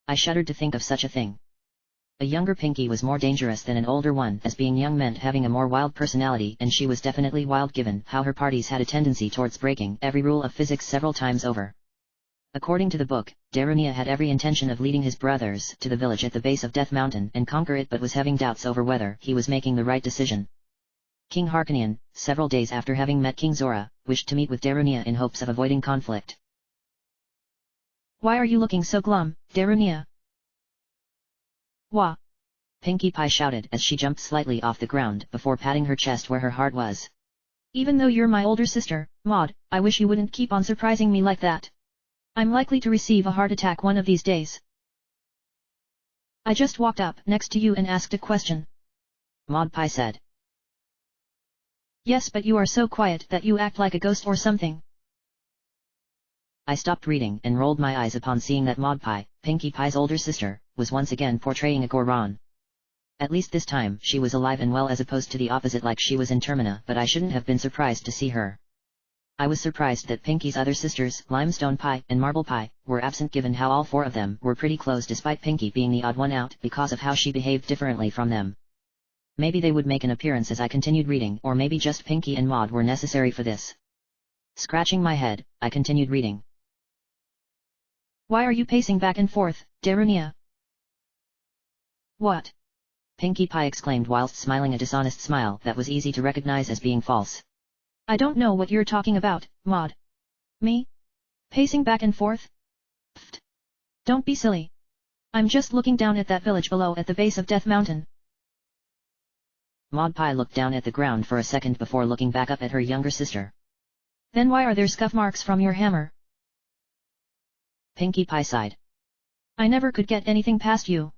S1: I shuddered to think of such a thing. A younger Pinkie was more dangerous than an older one, as being young meant having a more wild personality, and she was definitely wild given how her parties had a tendency towards breaking every rule of physics several times over. According to the book, Darunia had every intention of leading his brothers to the village at the base of Death Mountain and conquer it, but was having doubts over whether he was making the right decision. King Harkonian, several days after having met King Zora, wished to meet with Darunia in hopes of avoiding conflict.
S2: Why are you looking so glum, Darunia? Wah!
S1: Pinkie Pie shouted as she jumped slightly off the ground before patting her chest where her heart was.
S2: Even though you're my older sister, Maud, I wish you wouldn't keep on surprising me like that. I'm likely to receive a heart attack one of these days. I just walked up next to you and asked a question.
S1: Maud Pie said.
S2: Yes, but you are so quiet that you act like a ghost or something.
S1: I stopped reading and rolled my eyes upon seeing that Maud Pie, Pinkie Pie's older sister, was once again portraying a Goron. At least this time she was alive and well, as opposed to the opposite like she was in Termina, but I shouldn't have been surprised to see her. I was surprised that Pinkie's other sisters, Limestone Pie and Marble Pie, were absent, given how all four of them were pretty close despite Pinkie being the odd one out because of how she behaved differently from them. Maybe they would make an appearance as I continued reading, or maybe just Pinkie and Maud were necessary for this. Scratching my head, I continued reading.
S2: Why are you pacing back and forth, Darunia? What?
S1: Pinkie Pie exclaimed whilst smiling a dishonest smile that was easy to recognize as being false.
S2: I don't know what you're talking about, Maud. Me? Pacing back and forth? Pfft. Don't be silly. I'm just looking down at that village below at the base of Death Mountain.
S1: Maud Pie looked down at the ground for a second before looking back up at her younger sister.
S2: Then why are there scuff marks from your hammer?
S1: Pinkie Pie sighed.
S2: I never could get anything past you.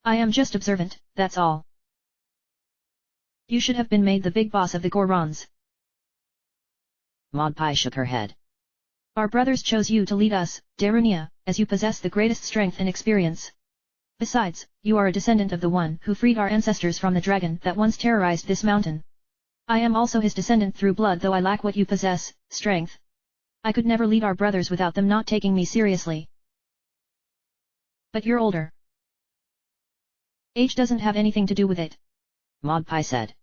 S2: I am just observant, that's all. You should have been made the big boss of the Gorons.
S1: Maud Pie shook her head.
S2: Our brothers chose you to lead us, Darunia, as you possess the greatest strength and experience. Besides, you are a descendant of the one who freed our ancestors from the dragon that once terrorized this mountain. I am also his descendant through blood, though I lack what you possess, strength. I could never lead our brothers without them not taking me seriously. But you're older. Age doesn't have anything to do with it,
S1: Maud Pie said.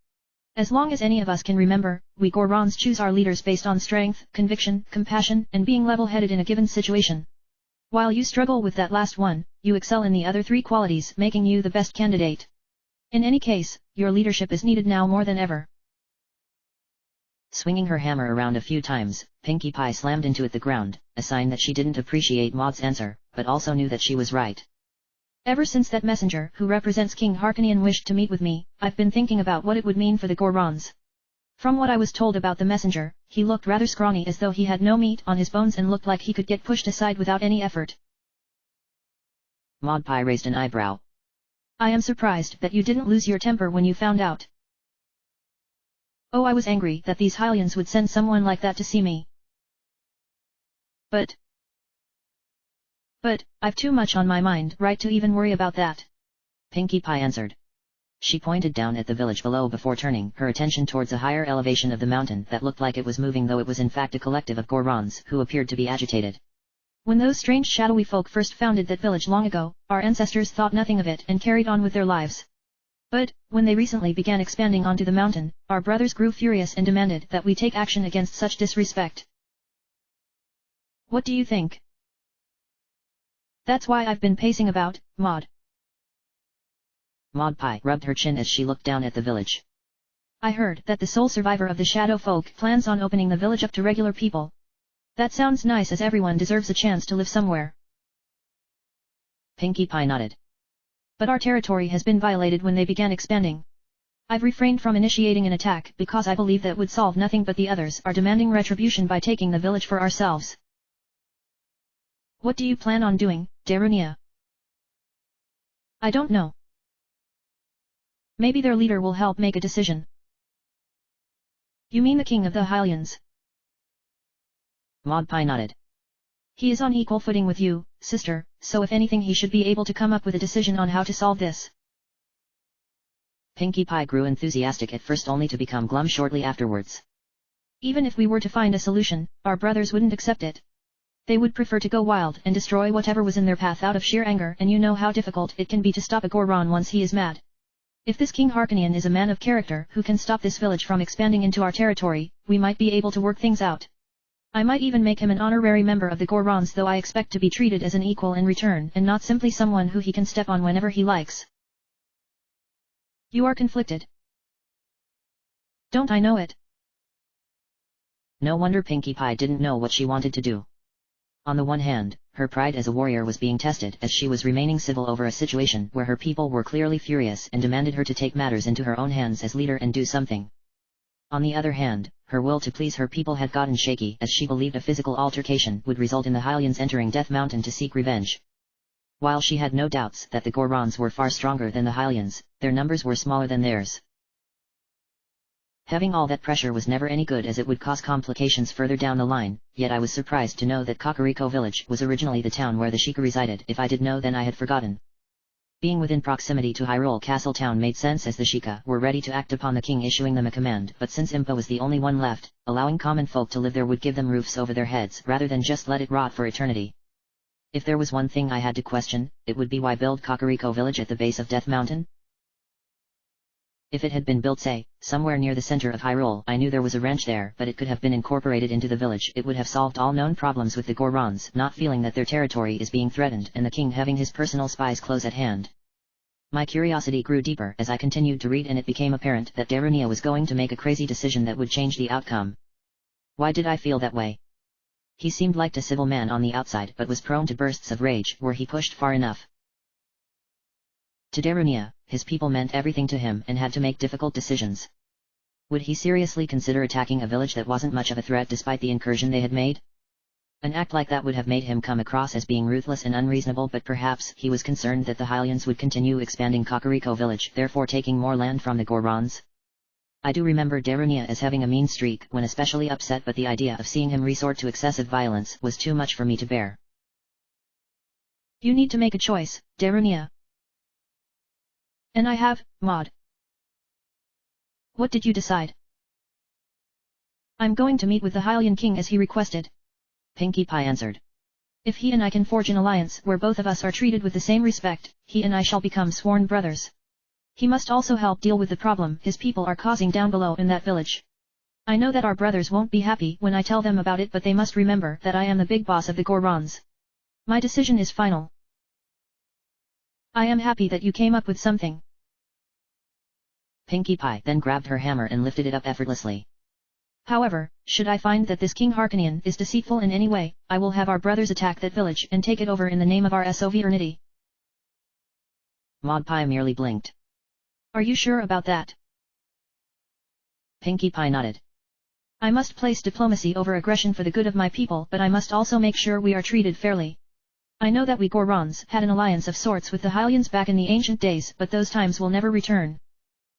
S2: As long as any of us can remember, we Gorons choose our leaders based on strength, conviction, compassion, and being level-headed in a given situation. While you struggle with that last one, you excel in the other three qualities, making you the best candidate. In any case, your leadership is needed now more than ever.
S1: Swinging her hammer around a few times, Pinkie Pie slammed into the ground, a sign that she didn't appreciate Maud's answer, but also knew that she was right.
S2: Ever since that messenger who represents King Harkonian wished to meet with me, I've been thinking about what it would mean for the Gorons. From what I was told about the messenger, he looked rather scrawny, as though he had no meat on his bones and looked like he could get pushed aside without any effort.
S1: Maud Pie raised an eyebrow.
S2: I am surprised that you didn't lose your temper when you found out. Oh, I was angry that these Hylians would send someone like that to see me. But, But, I've too much on my mind right to even worry about that.
S1: Pinkie Pie answered. She pointed down at the village below before turning her attention towards a higher elevation of the mountain that looked like it was moving, though it was in fact a collective of Gorons who appeared to be agitated.
S2: When those strange shadowy folk first founded that village long ago, our ancestors thought nothing of it and carried on with their lives. But, when they recently began expanding onto the mountain, our brothers grew furious and demanded that we take action against such disrespect. What do you think? That's why I've been pacing about, Maud.
S1: Maud Pie rubbed her chin as she looked down at the village.
S2: I heard that the sole survivor of the shadow folk plans on opening the village up to regular people. That sounds nice, as everyone deserves a chance to live somewhere.
S1: Pinkie Pie nodded.
S2: But our territory has been violated when they began expanding. I've refrained from initiating an attack because I believe that would solve nothing, but the others are demanding retribution by taking the village for ourselves. What do you plan on doing, Darunia? I don't know. Maybe their leader will help make a decision. You mean the king of the Hylians?
S1: Maud Pie nodded.
S2: He is on equal footing with you, sister, so if anything he should be able to come up with a decision on how to solve this.
S1: Pinkie Pie grew enthusiastic at first, only to become glum shortly afterwards.
S2: Even if we were to find a solution, our brothers wouldn't accept it. They would prefer to go wild and destroy whatever was in their path out of sheer anger, and you know how difficult it can be to stop a Goron once he is mad. If this King Harkonian is a man of character who can stop this village from expanding into our territory, we might be able to work things out. I might even make him an honorary member of the Gorons, though I expect to be treated as an equal in return and not simply someone who he can step on whenever he likes. You are conflicted. Don't I know it?
S1: No wonder Pinkie Pie didn't know what she wanted to do. On the one hand, her pride as a warrior was being tested, as she was remaining civil over a situation where her people were clearly furious and demanded her to take matters into her own hands as leader and do something. On the other hand, her will to please her people had gotten shaky, as she believed a physical altercation would result in the Hylians entering Death Mountain to seek revenge. While she had no doubts that the Gorons were far stronger than the Hylians, their numbers were smaller than theirs. Having all that pressure was never any good, as it would cause complications further down the line, yet I was surprised to know that Kakariko village was originally the town where the Sheikah resided. If I did know, then I had forgotten. Being within proximity to Hyrule Castle town made sense, as the Sheikah were ready to act upon the king issuing them a command, but since Impa was the only one left, allowing common folk to live there would give them roofs over their heads rather than just let it rot for eternity. If there was one thing I had to question, it would be why build Kakariko village at the base of Death Mountain? If it had been built, say, somewhere near the center of Hyrule, I knew there was a ranch there, but it could have been incorporated into the village. It would have solved all known problems with the Gorons not feeling that their territory is being threatened and the king having his personal spies close at hand. My curiosity grew deeper as I continued to read, and it became apparent that Darunia was going to make a crazy decision that would change the outcome. Why did I feel that way? He seemed like a civil man on the outside, but was prone to bursts of rage were he pushed far enough. To Darunia, his people meant everything to him and had to make difficult decisions. Would he seriously consider attacking a village that wasn't much of a threat despite the incursion they had made? An act like that would have made him come across as being ruthless and unreasonable, but perhaps he was concerned that the Hylians would continue expanding Kakariko village, therefore taking more land from the Gorons. I do remember Darunia as having a mean streak when especially upset, but the idea of seeing him resort to excessive violence was too much for me to bear.
S2: You need to make a choice, Darunia. And I have, Maud. What did you decide? I'm going to meet with the Hylian king as he requested.
S1: Pinkie Pie answered.
S2: If he and I can forge an alliance where both of us are treated with the same respect, he and I shall become sworn brothers. He must also help deal with the problem his people are causing down below in that village. I know that our brothers won't be happy when I tell them about it, but they must remember that I am the big boss of the Gorons. My decision is final. I am happy that you came up with something.
S1: Pinkie Pie then grabbed her hammer and lifted it up effortlessly.
S2: However, should I find that this King Harkonian is deceitful in any way, I will have our brothers attack that village and take it over in the name of our sovereignty.
S1: Maud Pie merely blinked.
S2: Are you sure about that?
S1: Pinkie Pie nodded.
S2: I must place diplomacy over aggression for the good of my people, but I must also make sure we are treated fairly. I know that we Gorons had an alliance of sorts with the Hylians back in the ancient days, but those times will never return.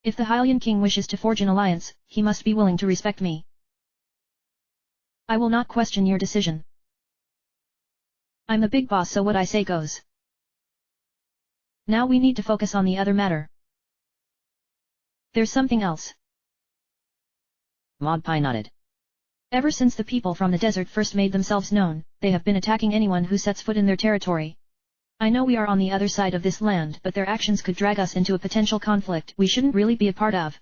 S2: If the Hylian king wishes to forge an alliance, he must be willing to respect me. I will not question your decision. I'm the big boss, so what I say goes. Now we need to focus on the other matter. There's something else.
S1: Magpie nodded.
S2: Ever since the people from the desert first made themselves known, they have been attacking anyone who sets foot in their territory. I know we are on the other side of this land, but their actions could drag us into a potential conflict we shouldn't really be a part of.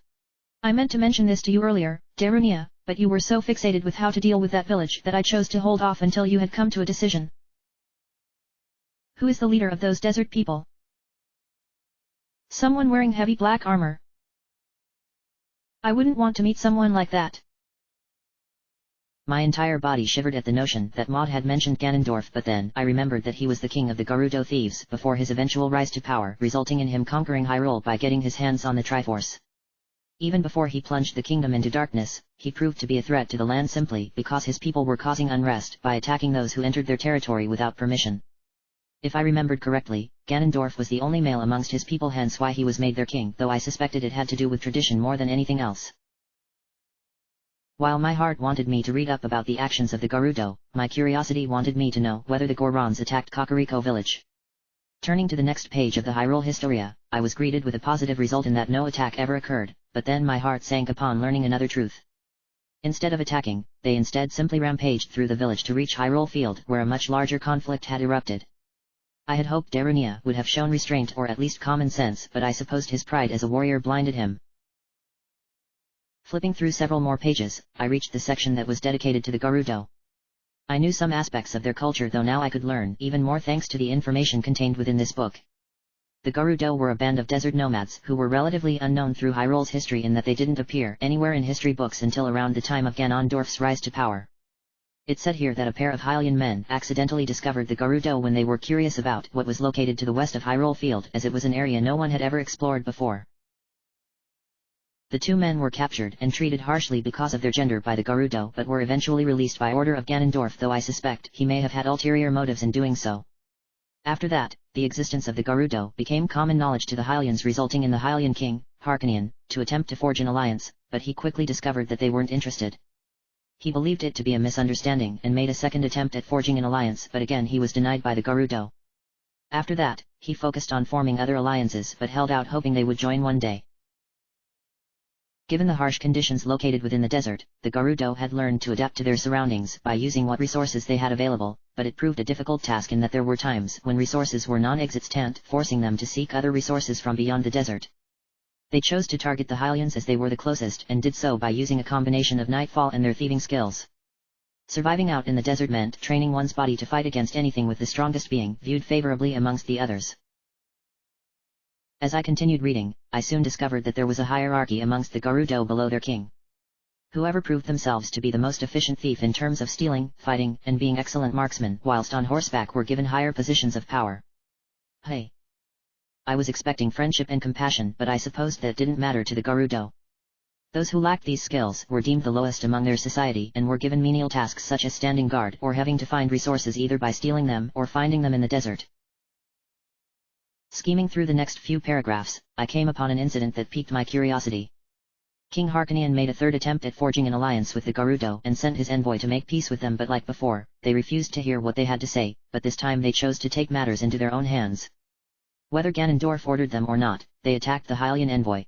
S2: I meant to mention this to you earlier, Darunia, but you were so fixated with how to deal with that village that I chose to hold off until you had come to a decision. Who is the leader of those desert people? Someone wearing heavy black armor. I wouldn't want to meet someone like that.
S1: My entire body shivered at the notion that Maud had mentioned Ganondorf, but then I remembered that he was the king of the Gerudo thieves before his eventual rise to power, resulting in him conquering Hyrule by getting his hands on the Triforce. Even before he plunged the kingdom into darkness, he proved to be a threat to the land simply because his people were causing unrest by attacking those who entered their territory without permission. If I remembered correctly, Ganondorf was the only male amongst his people, hence why he was made their king, though I suspected it had to do with tradition more than anything else. While my heart wanted me to read up about the actions of the Gerudo, my curiosity wanted me to know whether the Gorons attacked Kakariko village. Turning to the next page of the Hyrule Historia, I was greeted with a positive result in that no attack ever occurred, but then my heart sank upon learning another truth. Instead of attacking, they instead simply rampaged through the village to reach Hyrule Field, where a much larger conflict had erupted. I had hoped Darunia would have shown restraint or at least common sense, but I supposed his pride as a warrior blinded him. Flipping through several more pages, I reached the section that was dedicated to the Gerudo. I knew some aspects of their culture, though now I could learn even more thanks to the information contained within this book. The Gerudo were a band of desert nomads who were relatively unknown through Hyrule's history in that they didn't appear anywhere in history books until around the time of Ganondorf's rise to power. It said here that a pair of Hylian men accidentally discovered the Gerudo when they were curious about what was located to the west of Hyrule Field, as it was an area no one had ever explored before. The two men were captured and treated harshly because of their gender by the Gerudo, but were eventually released by order of Ganondorf, though I suspect he may have had ulterior motives in doing so. After that, the existence of the Gerudo became common knowledge to the Hylians, resulting in the Hylian king, Harkonian, to attempt to forge an alliance, but he quickly discovered that they weren't interested. He believed it to be a misunderstanding and made a second attempt at forging an alliance, but again he was denied by the Gerudo. After that, he focused on forming other alliances but held out, hoping they would join one day. Given the harsh conditions located within the desert, the Gerudo had learned to adapt to their surroundings by using what resources they had available, but it proved a difficult task in that there were times when resources were non-existent, forcing them to seek other resources from beyond the desert. They chose to target the Hylians as they were the closest, and did so by using a combination of nightfall and their thieving skills. Surviving out in the desert meant training one's body to fight against anything, with the strongest being viewed favorably amongst the others. As I continued reading, I soon discovered that there was a hierarchy amongst the Gerudo below their king. Whoever proved themselves to be the most efficient thief in terms of stealing, fighting, and being excellent marksmen whilst on horseback were given higher positions of power. Hey! I was expecting friendship and compassion, but I supposed that didn't matter to the Gerudo. Those who lacked these skills were deemed the lowest among their society and were given menial tasks such as standing guard or having to find resources either by stealing them or finding them in the desert. Scheming through the next few paragraphs, I came upon an incident that piqued my curiosity. King Harkonian made a third attempt at forging an alliance with the Gerudo and sent his envoy to make peace with them, but like before, they refused to hear what they had to say, but this time they chose to take matters into their own hands. Whether Ganondorf ordered them or not, they attacked the Hylian envoy.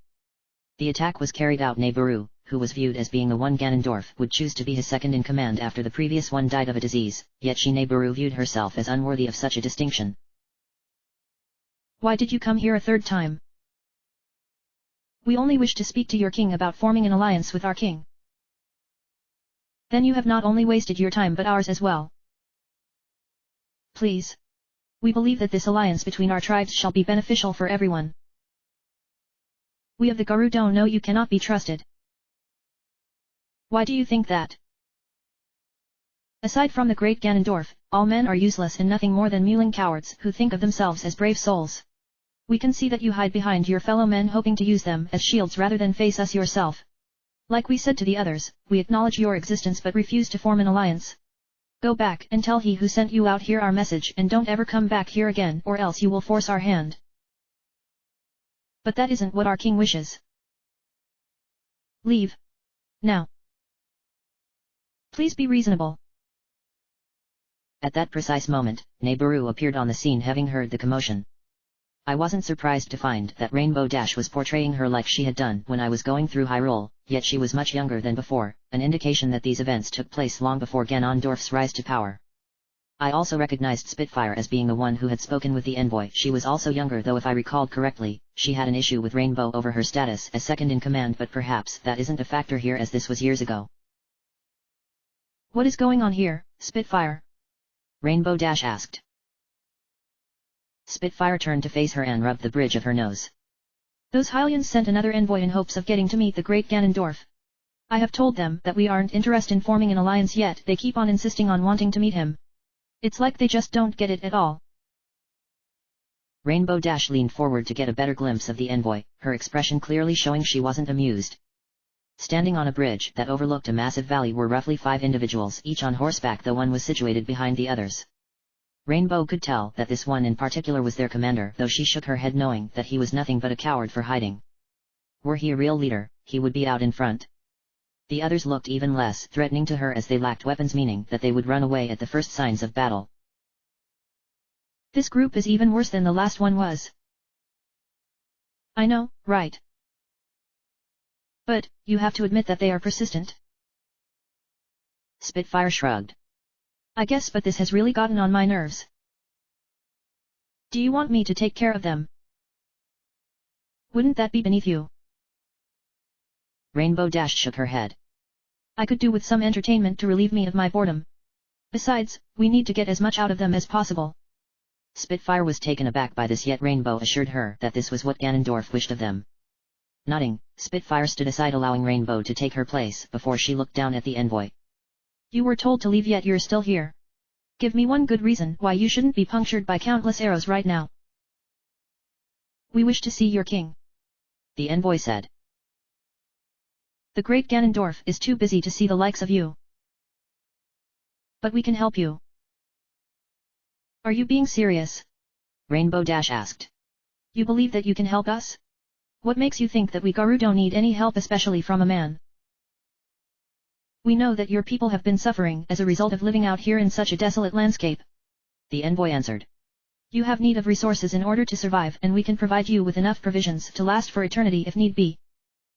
S1: The attack was carried out Neburu, who was viewed as being the one Ganondorf would choose to be his second in command after the previous one died of a disease, yet Neburu viewed herself as unworthy of such a distinction.
S2: Why did you come here a third time? We only wish to speak to your king about forming an alliance with our king. Then you have not only wasted your time but ours as well. Please. We believe that this alliance between our tribes shall be beneficial for everyone. We of the Gerudo know you cannot be trusted. Why do you think that? Aside from the great Ganondorf, all men are useless and nothing more than mewling cowards who think of themselves as brave souls. We can see that you hide behind your fellow men, hoping to use them as shields rather than face us yourself. Like we said to the others, we acknowledge your existence but refuse to form an alliance. Go back and tell he who sent you out here our message, and don't ever come back here again, or else you will force our hand. But that isn't what our king wishes. Leave. Now. Please be reasonable.
S1: At that precise moment, Nebaru appeared on the scene, having heard the commotion. I wasn't surprised to find that Rainbow Dash was portraying her like she had done when I was going through Hyrule, yet she was much younger than before, an indication that these events took place long before Ganondorf's rise to power. I also recognized Spitfire as being the one who had spoken with the envoy. She was also younger, though if I recalled correctly, she had an issue with Rainbow over her status as second in command, but perhaps that isn't a factor here as this was years ago.
S2: What is going on here, Spitfire?
S1: Rainbow Dash asked. Spitfire turned to face her and rubbed the bridge of her nose.
S2: Those Hylians sent another envoy in hopes of getting to meet the great Ganondorf. I have told them that we aren't interested in forming an alliance yet. They keep on insisting on wanting to meet him. It's like they just don't get it at all.
S1: Rainbow Dash leaned forward to get a better glimpse of the envoy, her expression clearly showing she wasn't amused. Standing on a bridge that overlooked a massive valley were roughly 5 individuals, each on horseback, though one was situated behind the others. Rainbow could tell that this one in particular was their commander, though she shook her head knowing that he was nothing but a coward for hiding. Were he a real leader, he would be out in front. The others looked even less threatening to her as they lacked weapons, meaning that they would run away at the first signs of battle.
S2: This group is even worse than the last one was. I know, right? But, you have to admit that they are persistent.
S1: Spitfire shrugged.
S2: I guess, but this has really gotten on my nerves. Do you want me to take care of them? Wouldn't that be beneath you?
S1: Rainbow Dash shook her head.
S2: I could do with some entertainment to relieve me of my boredom. Besides, we need to get as much out of them as possible.
S1: Spitfire was taken aback by this, yet Rainbow assured her that this was what Ganondorf wished of them. Nodding, Spitfire stood aside, allowing Rainbow to take her place before she looked down at the envoy.
S2: You were told to leave, yet you're still here. Give me one good reason why you shouldn't be punctured by countless arrows right now. We wish to see your king,
S1: the envoy said.
S2: The great Ganondorf is too busy to see the likes of you. But we can help you. Are you being serious?
S1: Rainbow Dash asked.
S2: You believe that you can help us? What makes you think that we Garou don't need any help, especially from a man? We know that your people have been suffering as a result of living out here in such a desolate landscape,
S1: the envoy answered.
S2: You have need of resources in order to survive, and we can provide you with enough provisions to last for eternity if need be.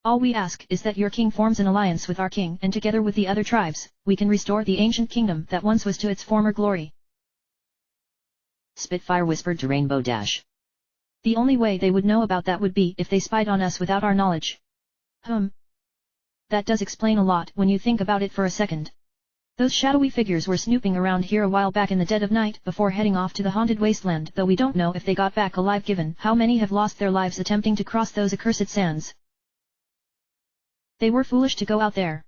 S2: All we ask is that your king forms an alliance with our king, and together with the other tribes, we can restore the ancient kingdom that once was to its former glory.
S1: Spitfire whispered to Rainbow Dash.
S2: The only way they would know about that would be if they spied on us without our knowledge. That does explain a lot when you think about it for a second. Those shadowy figures were snooping around here a while back in the dead of night before heading off to the haunted wasteland, though we don't know if they got back alive given how many have lost their lives attempting to cross those accursed sands. They were foolish to go out there.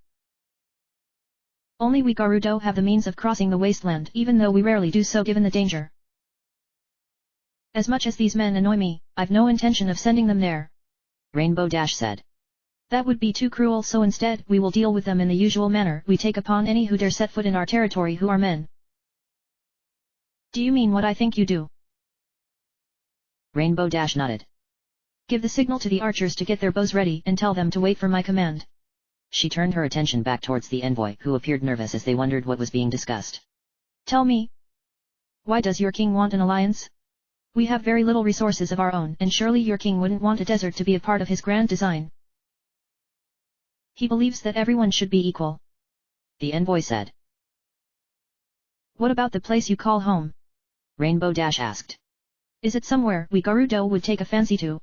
S2: Only we Gerudo have the means of crossing the wasteland, even though we rarely do so given the danger. As much as these men annoy me, I've no intention of sending them there,
S1: Rainbow Dash said.
S2: That would be too cruel, so instead we will deal with them in the usual manner we take upon any who dare set foot in our territory who are men. Do you mean what I think you do?
S1: Rainbow Dash nodded.
S2: Give the signal to the archers to get their bows ready and tell them to wait for my command.
S1: She turned her attention back towards the envoy, who appeared nervous as they wondered what was being discussed.
S2: Tell me, why does your king want an alliance? We have very little resources of our own, and surely your king wouldn't want a desert to be a part of his grand design. He believes that everyone should be equal,
S1: the envoy said.
S2: What about the place you call home?
S1: Rainbow Dash asked.
S2: Is it somewhere we Gerudo would take a fancy to?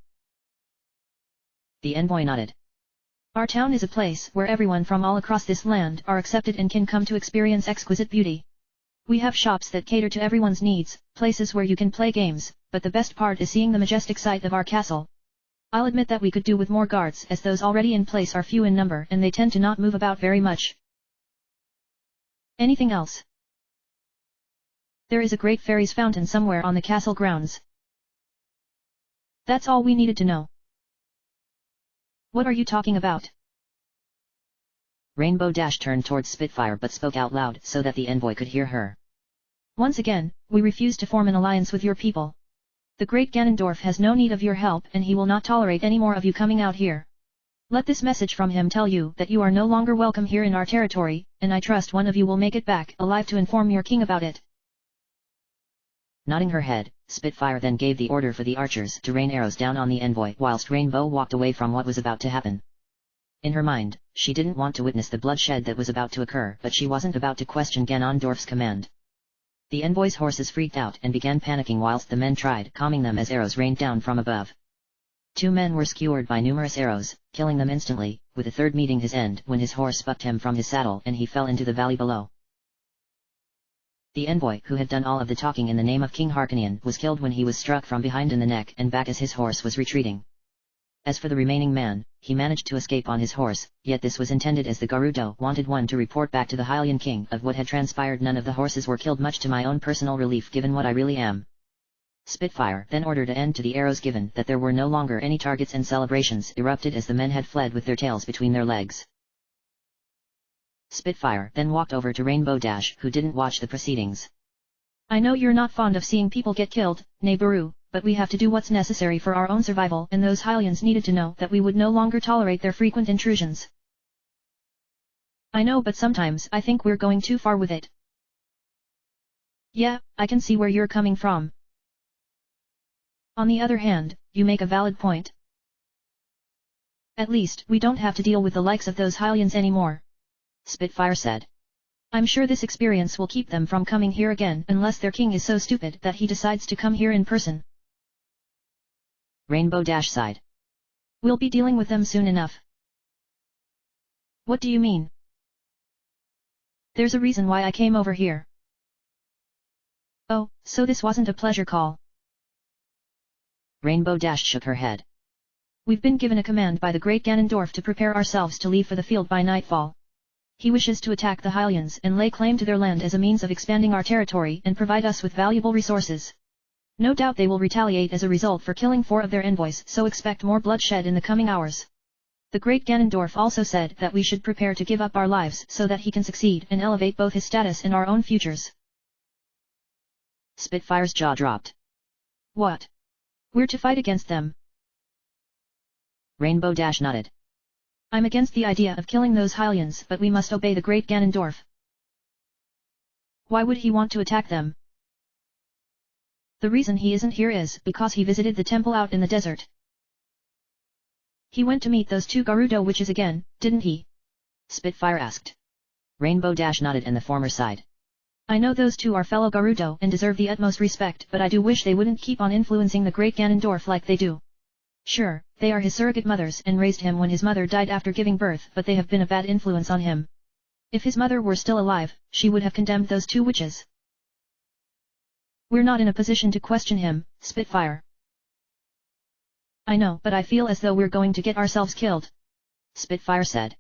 S1: The envoy nodded.
S2: Our town is a place where everyone from all across this land are accepted and can come to experience exquisite beauty. We have shops that cater to everyone's needs, places where you can play games, but the best part is seeing the majestic sight of our castle. I'll admit that we could do with more guards, as those already in place are few in number and they tend to not move about very much. Anything else? There is a great fairies fountain somewhere on the castle grounds. That's all we needed to know. What are you talking about?
S1: Rainbow Dash turned towards Spitfire but spoke out loud so that the envoy could hear her.
S2: Once again, we refuse to form an alliance with your people. The great Ganondorf has no need of your help and he will not tolerate any more of you coming out here. Let this message from him tell you that you are no longer welcome here in our territory, and I trust one of you will make it back alive to inform your king about it.
S1: Nodding her head, Spitfire then gave the order for the archers to rain arrows down on the envoy whilst Rainbow walked away from what was about to happen. In her mind, she didn't want to witness the bloodshed that was about to occur, but she wasn't about to question Ganondorf's command. The envoy's horses freaked out and began panicking whilst the men tried calming them as arrows rained down from above. 2 men were skewered by numerous arrows, killing them instantly, with a third meeting his end when his horse bucked him from his saddle and he fell into the valley below. The envoy, who had done all of the talking in the name of King Harkonian, was killed when he was struck from behind in the neck and back as his horse was retreating. As for the remaining man, he managed to escape on his horse, yet this was intended as the Gerudo wanted one to report back to the Hylian king of what had transpired. None of the horses were killed, much to my own personal relief given what I really am. Spitfire then ordered an end to the arrows given that there were no longer any targets, and celebrations erupted as the men had fled with their tails between their legs. Spitfire then walked over to Rainbow Dash, who didn't watch the proceedings.
S2: I know you're not fond of seeing people get killed, Neighboru, but we have to do what's necessary for our own survival, and those Hylians needed to know that we would no longer tolerate their frequent intrusions. I know, but sometimes I think we're going too far with it. Yeah, I can see where you're coming from. On the other hand, you make a valid point. At least, we don't have to deal with the likes of those Hylians anymore,
S1: Spitfire said.
S2: I'm sure this experience will keep them from coming here again, unless their king is so stupid that he decides to come here in person.
S1: Rainbow Dash sighed.
S2: We'll be dealing with them soon enough. What do you mean? There's a reason why I came over here. Oh, so this wasn't a pleasure call.
S1: Rainbow Dash shook her head.
S2: We've been given a command by the great Ganondorf to prepare ourselves to leave for the field by nightfall. He wishes to attack the Hylians and lay claim to their land as a means of expanding our territory and provide us with valuable resources. No doubt they will retaliate as a result for killing 4 of their envoys, so expect more bloodshed in the coming hours. The great Ganondorf also said that we should prepare to give up our lives so that he can succeed and elevate both his status and our own futures.
S1: Spitfire's jaw dropped.
S2: What? We're to fight against them?
S1: Rainbow Dash nodded.
S2: I'm against the idea of killing those Hylians, but we must obey the great Ganondorf. Why would he want to attack them? The reason he isn't here is because he visited the temple out in the desert. He went to meet those 2 Gerudo witches again, didn't he?
S1: Spitfire asked. Rainbow Dash nodded and the former sighed.
S2: I know those 2 are fellow Gerudo and deserve the utmost respect, but I do wish they wouldn't keep on influencing the great Ganondorf like they do. Sure, they are his surrogate mothers and raised him when his mother died after giving birth, but they have been a bad influence on him. If his mother were still alive, she would have condemned those 2 witches. We're not in a position to question him, Spitfire. I know, but I feel as though we're going to get ourselves killed,
S1: Spitfire said.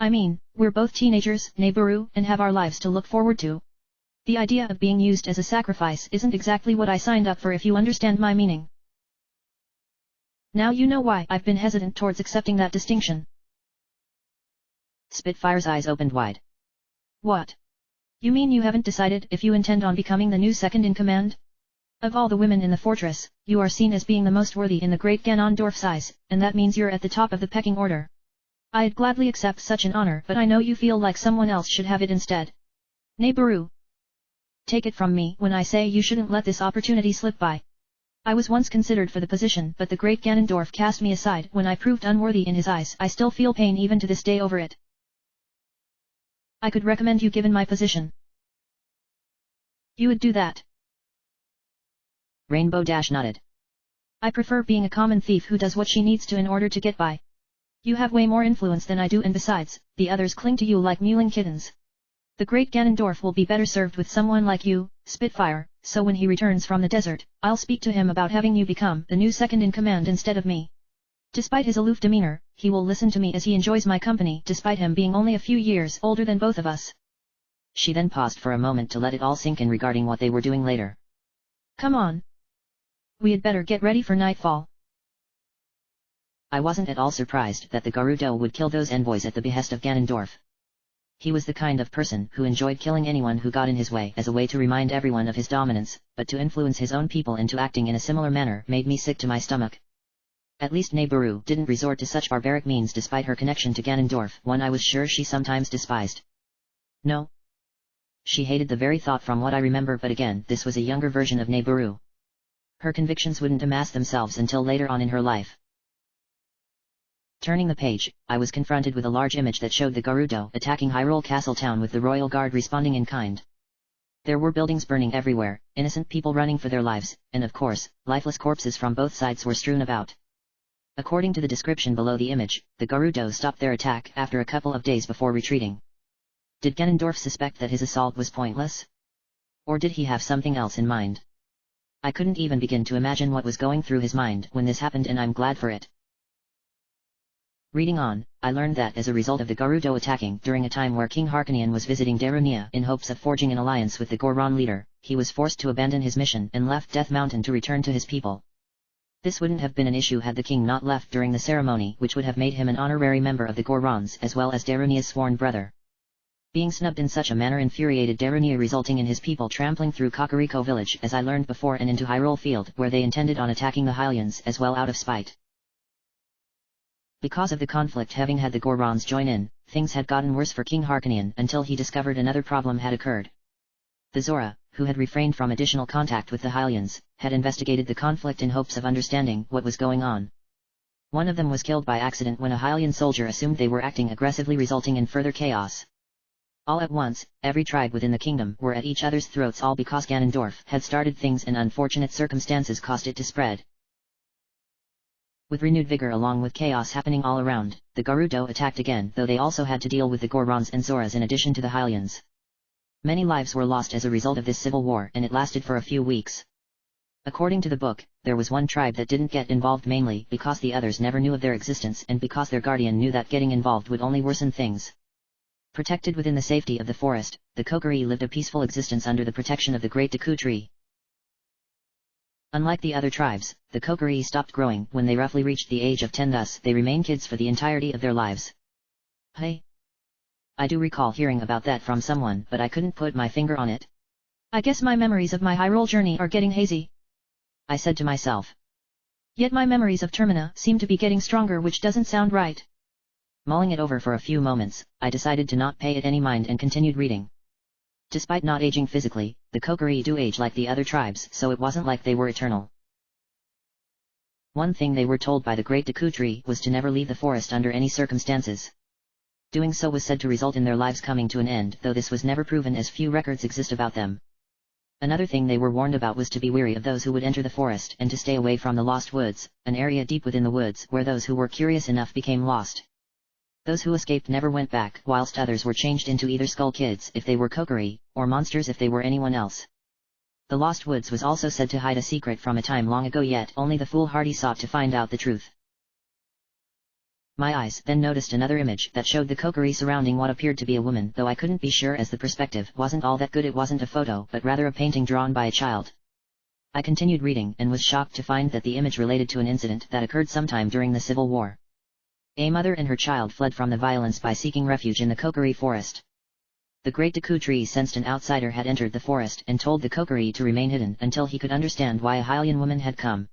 S2: I mean, we're both teenagers, Neighboru, and have our lives to look forward to. The idea of being used as a sacrifice isn't exactly what I signed up for, if you understand my meaning. Now you know why I've been hesitant towards accepting that distinction.
S1: Spitfire's eyes opened wide.
S2: What? You mean you haven't decided if you intend on becoming the new second-in-command? Of all the women in the fortress, you are seen as being the most worthy in the great Ganondorf's eyes, and that means you're at the top of the pecking order. I'd gladly accept such an honor, but I know you feel like someone else should have it instead. Neighboru. Take it from me when I say you shouldn't let this opportunity slip by. I was once considered for the position, but the great Ganondorf cast me aside when I proved unworthy in his eyes. I still feel pain even to this day over it. I could recommend you given my position. You would do that?
S1: Rainbow Dash nodded.
S2: I prefer being a common thief who does what she needs to in order to get by. You have way more influence than I do, and besides, the others cling to you like mewling kittens. The great Ganondorf will be better served with someone like you, Spitfire, so when he returns from the desert, I'll speak to him about having you become the new second-in-command instead of me. Despite his aloof demeanor, he will listen to me as he enjoys my company despite him being only a few years older than both of us.
S1: She then paused for a moment to let it all sink in regarding what they were doing later.
S2: Come on. We had better get ready for nightfall.
S1: I wasn't at all surprised that the Gerudo would kill those envoys at the behest of Ganondorf. He was the kind of person who enjoyed killing anyone who got in his way as a way to remind everyone of his dominance, but to influence his own people into acting in a similar manner made me sick to my stomach. At least Neighboru didn't resort to such barbaric means despite her connection to Ganondorf, one I was sure she sometimes despised. No. She hated the very thought from what I remember, but again, this was a younger version of Neburu. Her convictions wouldn't amass themselves until later on in her life. Turning the page, I was confronted with a large image that showed the Gerudo attacking Hyrule Castle town with the royal guard responding in kind. There were buildings burning everywhere, innocent people running for their lives, and of course, lifeless corpses from both sides were strewn about. According to the description below the image, the Gerudo stopped their attack after a couple of days before retreating. Did Ganondorf suspect that his assault was pointless? Or did he have something else in mind? I couldn't even begin to imagine what was going through his mind when this happened, and I'm glad for it. Reading on, I learned that as a result of the Gerudo attacking during a time where King Harkonian was visiting Darunia in hopes of forging an alliance with the Goron leader, he was forced to abandon his mission and left Death Mountain to return to his people. This wouldn't have been an issue had the king not left during the ceremony, which would have made him an honorary member of the Gorons as well as Darunia's sworn brother. Being snubbed in such a manner infuriated Darunia, resulting in his people trampling through Kakariko village as I learned before and into Hyrule Field, where they intended on attacking the Hylians as well out of spite. Because of the conflict having had the Gorons join in, things had gotten worse for King Harkonian until he discovered another problem had occurred. The Zora, who had refrained from additional contact with the Hylians, had investigated the conflict in hopes of understanding what was going on. One of them was killed by accident when a Hylian soldier assumed they were acting aggressively, resulting in further chaos. All at once, every tribe within the kingdom were at each other's throats, all because Ganondorf had started things and unfortunate circumstances caused it to spread. With renewed vigor along with chaos happening all around, the Gerudo attacked again, though they also had to deal with the Gorons and Zoras in addition to the Hylians. Many lives were lost as a result of this civil war, and it lasted for a few weeks. According to the book, there was one tribe that didn't get involved, mainly because the others never knew of their existence and because their guardian knew that getting involved would only worsen things. Protected within the safety of the forest, the Kokiri lived a peaceful existence under the protection of the Great Deku Tree. Unlike the other tribes, the Kokiri stopped growing when they roughly reached the age of 10, thus they remain kids for the entirety of their lives. Hey! I do recall hearing about that from someone, but I couldn't put my finger on it.
S2: I guess my memories of my Hyrule journey are getting hazy,
S1: I said to myself.
S2: Yet my memories of Termina seem to be getting stronger, which doesn't sound right.
S1: Mulling it over for a few moments, I decided to not pay it any mind and continued reading. Despite not aging physically, the Kokiri do age like the other tribes, so it wasn't like they were eternal. One thing they were told by the Great Deku Tree was to never leave the forest under any circumstances. Doing so was said to result in their lives coming to an end, though this was never proven as few records exist about them. Another thing they were warned about was to be wary of those who would enter the forest and to stay away from the Lost Woods, an area deep within the woods where those who were curious enough became lost. Those who escaped never went back, whilst others were changed into either Skull Kids if they were Kokiri, or monsters if they were anyone else. The Lost Woods was also said to hide a secret from a time long ago, yet only the foolhardy sought to find out the truth. My eyes then noticed another image that showed the Kokiri surrounding what appeared to be a woman, though I couldn't be sure as the perspective wasn't all that good. It wasn't a photo, but rather a painting drawn by a child. I continued reading and was shocked to find that the image related to an incident that occurred sometime during the Civil War. A mother and her child fled from the violence by seeking refuge in the Kokiri forest. The Great Deku Tree sensed an outsider had entered the forest and told the Kokiri to remain hidden until he could understand why a Hylian woman had come.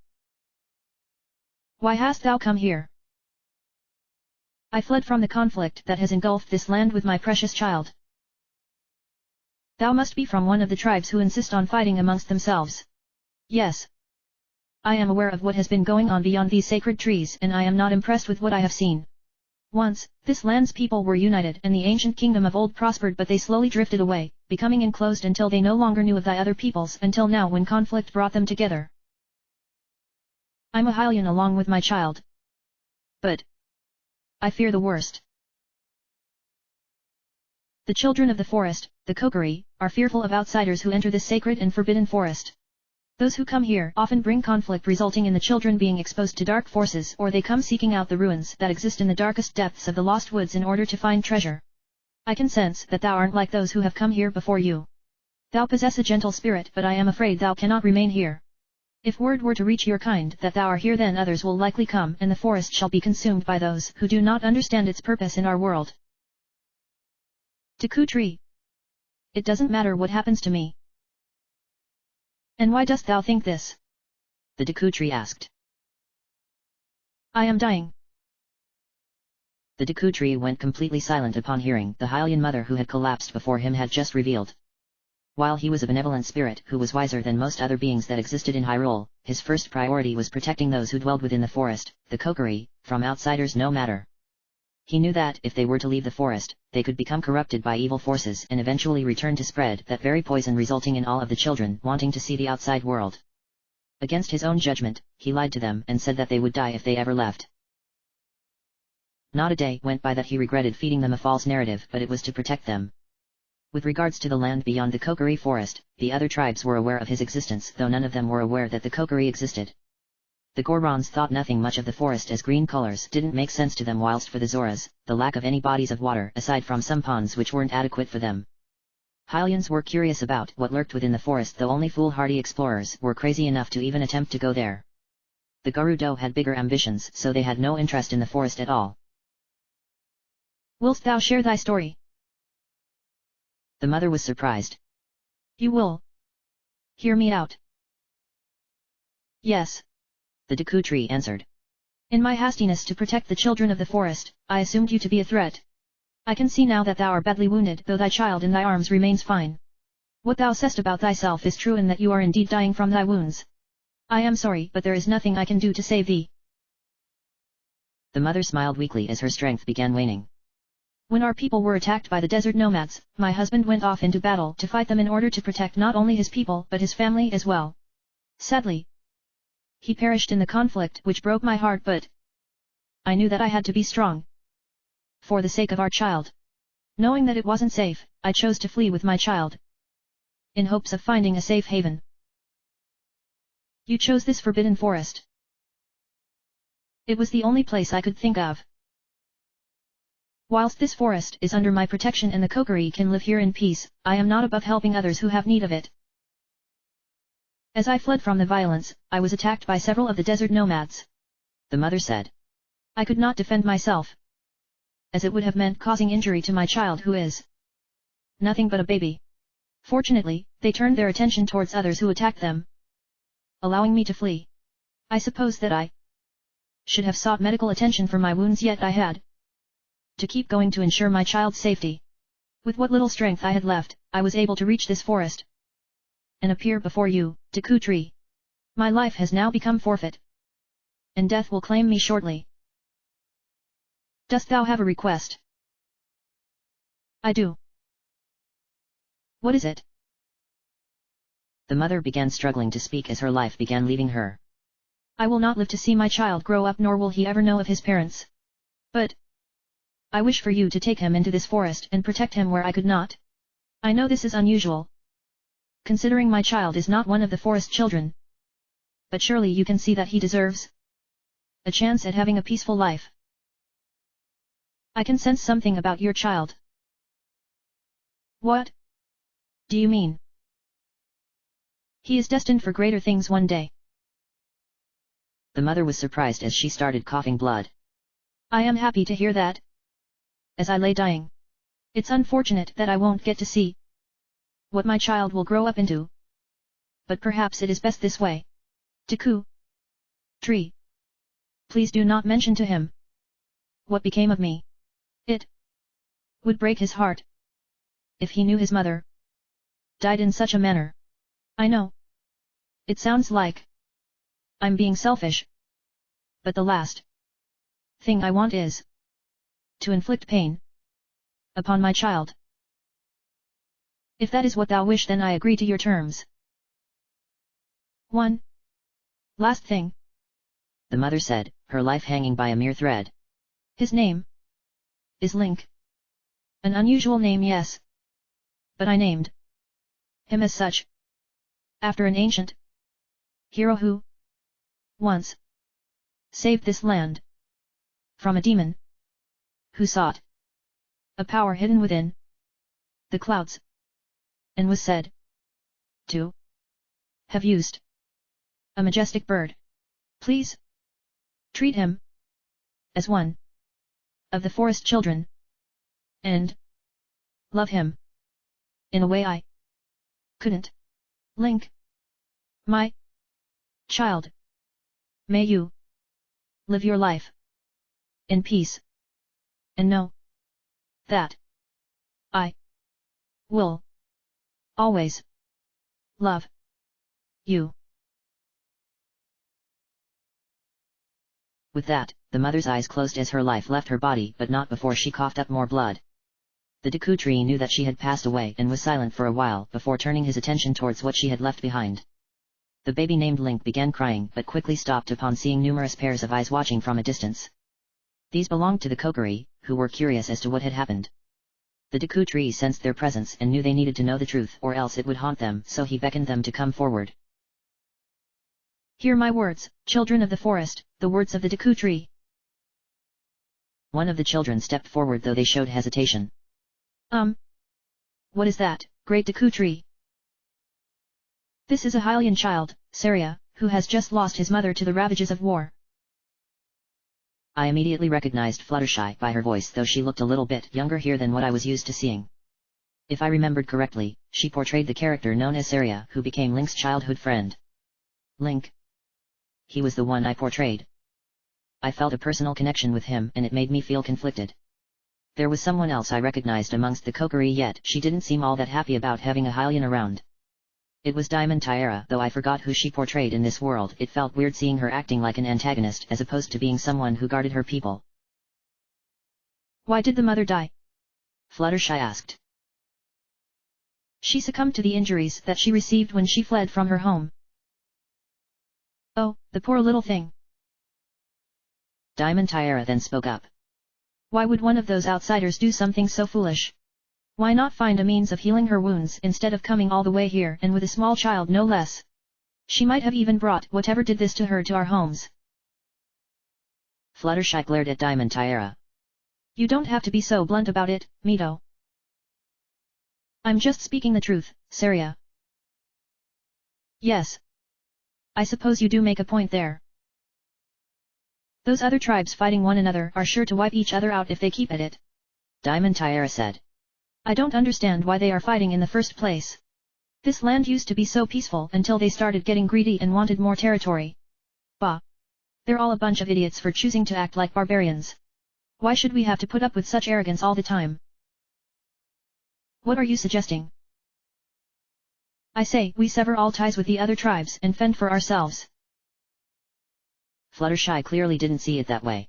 S2: Why hast thou come here? I fled from the conflict that has engulfed this land with my precious child. Thou must be from one of the tribes who insist on fighting amongst themselves. Yes. I am aware of what has been going on beyond these sacred trees, and I am not impressed with what I have seen. Once, this land's people were united and the ancient kingdom of old prospered, but they slowly drifted away, becoming enclosed until they no longer knew of thy other peoples until now when conflict brought them together. I'm a Hylian along with my child. But I fear the worst. The children of the forest, the Kokiri, are fearful of outsiders who enter this sacred and forbidden forest. Those who come here often bring conflict, resulting in the children being exposed to dark forces, or they come seeking out the ruins that exist in the darkest depths of the Lost Woods in order to find treasure. I can sense that thou aren't like those who have come here before you. Thou possess a gentle spirit, but I am afraid thou cannot remain here. If word were to reach your kind that thou are here, then others will likely come and the forest shall be consumed by those who do not understand its purpose in our world. Deku Tree. It doesn't matter what happens to me. And why dost thou think this?
S1: The Deku Tree asked.
S2: I am dying.
S1: The Deku Tree went completely silent upon hearing the Hylian mother who had collapsed before him had just revealed. While he was a benevolent spirit who was wiser than most other beings that existed in Hyrule, his first priority was protecting those who dwelled within the forest, the Kokiri, from outsiders no matter. He knew that if they were to leave the forest, they could become corrupted by evil forces and eventually return to spread that very poison, resulting in all of the children wanting to see the outside world. Against his own judgment, he lied to them and said that they would die if they ever left. Not a day went by that he regretted feeding them a false narrative, but it was to protect them. With regards to the land beyond the Kokiri forest, the other tribes were aware of his existence, though none of them were aware that the Kokiri existed. The Gorons thought nothing much of the forest, as green colors didn't make sense to them, whilst for the Zoras, the lack of any bodies of water aside from some ponds which weren't adequate for them. Hylians were curious about what lurked within the forest, though only foolhardy explorers were crazy enough to even attempt to go there. The Gerudo had bigger ambitions, so they had no interest in the forest at all.
S2: Wilt thou share thy story?
S1: The mother was surprised.
S2: You will hear me out. Yes.
S1: The Deku Tree answered.
S2: In my hastiness to protect the children of the forest, I assumed you to be a threat. I can see now that thou are badly wounded, though thy child in thy arms remains fine. What thou sayest about thyself is true, in that you are indeed dying from thy wounds. I am sorry, but there is nothing I can do to save thee.
S1: The mother smiled weakly as her strength began waning.
S2: When our people were attacked by the desert nomads, my husband went off into battle to fight them in order to protect not only his people but his family as well. Sadly, he perished in the conflict, which broke my heart, but I knew that I had to be strong. For the sake of our child. Knowing that it wasn't safe, I chose to flee with my child, in hopes of finding a safe haven. You chose this forbidden forest. It was the only place I could think of. Whilst this forest is under my protection and the Kokiri can live here in peace, I am not above helping others who have need of it. As I fled from the violence, I was attacked by several of the desert nomads.
S1: The mother said.
S2: I could not defend myself, as it would have meant causing injury to my child, who is nothing but a baby. Fortunately, they turned their attention towards others who attacked them, allowing me to flee. I suppose that I should have sought medical attention for my wounds, yet I had to keep going to ensure my child's safety. With what little strength I had left, I was able to reach this forest and appear before you, Deku Tree. My life has now become forfeit, and death will claim me shortly. Dost thou have a request? I do. What is it?
S1: The mother began struggling to speak as her life began leaving her.
S2: I will not live to see my child grow up, nor will he ever know of his parents. But I wish for you to take him into this forest and protect him where I could not. I know this is unusual, considering my child is not one of the forest children. But surely you can see that he deserves a chance at having a peaceful life. I can sense something about your child. What do you mean? He is destined for greater things one day.
S1: The mother was surprised as she started coughing blood.
S2: I am happy to hear that. As I lay dying, it's unfortunate that I won't get to see what my child will grow up into. But perhaps it is best this way. Deku Tree, please do not mention to him what became of me. It would break his heart if he knew his mother died in such a manner. I know it sounds like I'm being selfish, but the last thing I want is to inflict pain upon my child. If that is what thou wish, then I agree to your terms. One last thing,
S1: the mother said, her life hanging by a mere thread.
S2: His name is Link. An unusual name, yes, but I named him as such after an ancient hero who once saved this land from a demon who sought a power hidden within the clouds, and was said to have used a majestic bird. Please treat him as one of the forest children, and love him in a way I couldn't. Link, my child, may you live your life in peace, and know that I will Always. Love. You.
S1: With that, the mother's eyes closed as her life left her body, but not before she coughed up more blood. The Deku Tree knew that she had passed away and was silent for a while before turning his attention towards what she had left behind. The baby named Link began crying but quickly stopped upon seeing numerous pairs of eyes watching from a distance. These belonged to the Kokiri, who were curious as to what had happened. The Deku Tree sensed their presence and knew they needed to know the truth or else it would haunt them, so he beckoned them to come forward.
S2: Hear my words, children of the forest, the words of the Deku Tree.
S1: One of the children stepped forward though they showed hesitation.
S2: What is that, great Deku Tree? This is a Hylian child, Saria, who has just lost his mother to the ravages of war.
S1: I immediately recognized Fluttershy by her voice, though she looked a little bit younger here than what I was used to seeing. If I remembered correctly, she portrayed the character known as Saria, who became Link's childhood friend. Link. He was the one I portrayed. I felt a personal connection with him and it made me feel conflicted. There was someone else I recognized amongst the Kokiri, yet she didn't seem all that happy about having a Hylian around. It was Diamond Tiara, though I forgot who she portrayed in this world. It felt weird seeing her acting like an antagonist as opposed to being someone who guarded her people.
S2: Why did the mother die?
S1: Fluttershy asked.
S2: She succumbed to the injuries that she received when she fled from her home. Oh, the poor little thing.
S1: Diamond Tiara then spoke up.
S2: Why would one of those outsiders do something so foolish? Why not find a means of healing her wounds instead of coming all the way here and with a small child no less? She might have even brought whatever did this to her to our homes.
S1: Fluttershy glared at Diamond Tiara.
S2: You don't have to be so blunt about it, Mito. I'm just speaking the truth, Saria. Yes. I suppose you do make a point there. Those other tribes fighting one another are sure to wipe each other out if they keep at it.
S1: Diamond Tiara said.
S2: I don't understand why they are fighting in the first place. This land used to be so peaceful until they started getting greedy and wanted more territory. Bah! They're all a bunch of idiots for choosing to act like barbarians. Why should we have to put up with such arrogance all the time? What are you suggesting? I say we sever all ties with the other tribes and fend for ourselves.
S1: Fluttershy clearly didn't see it that way.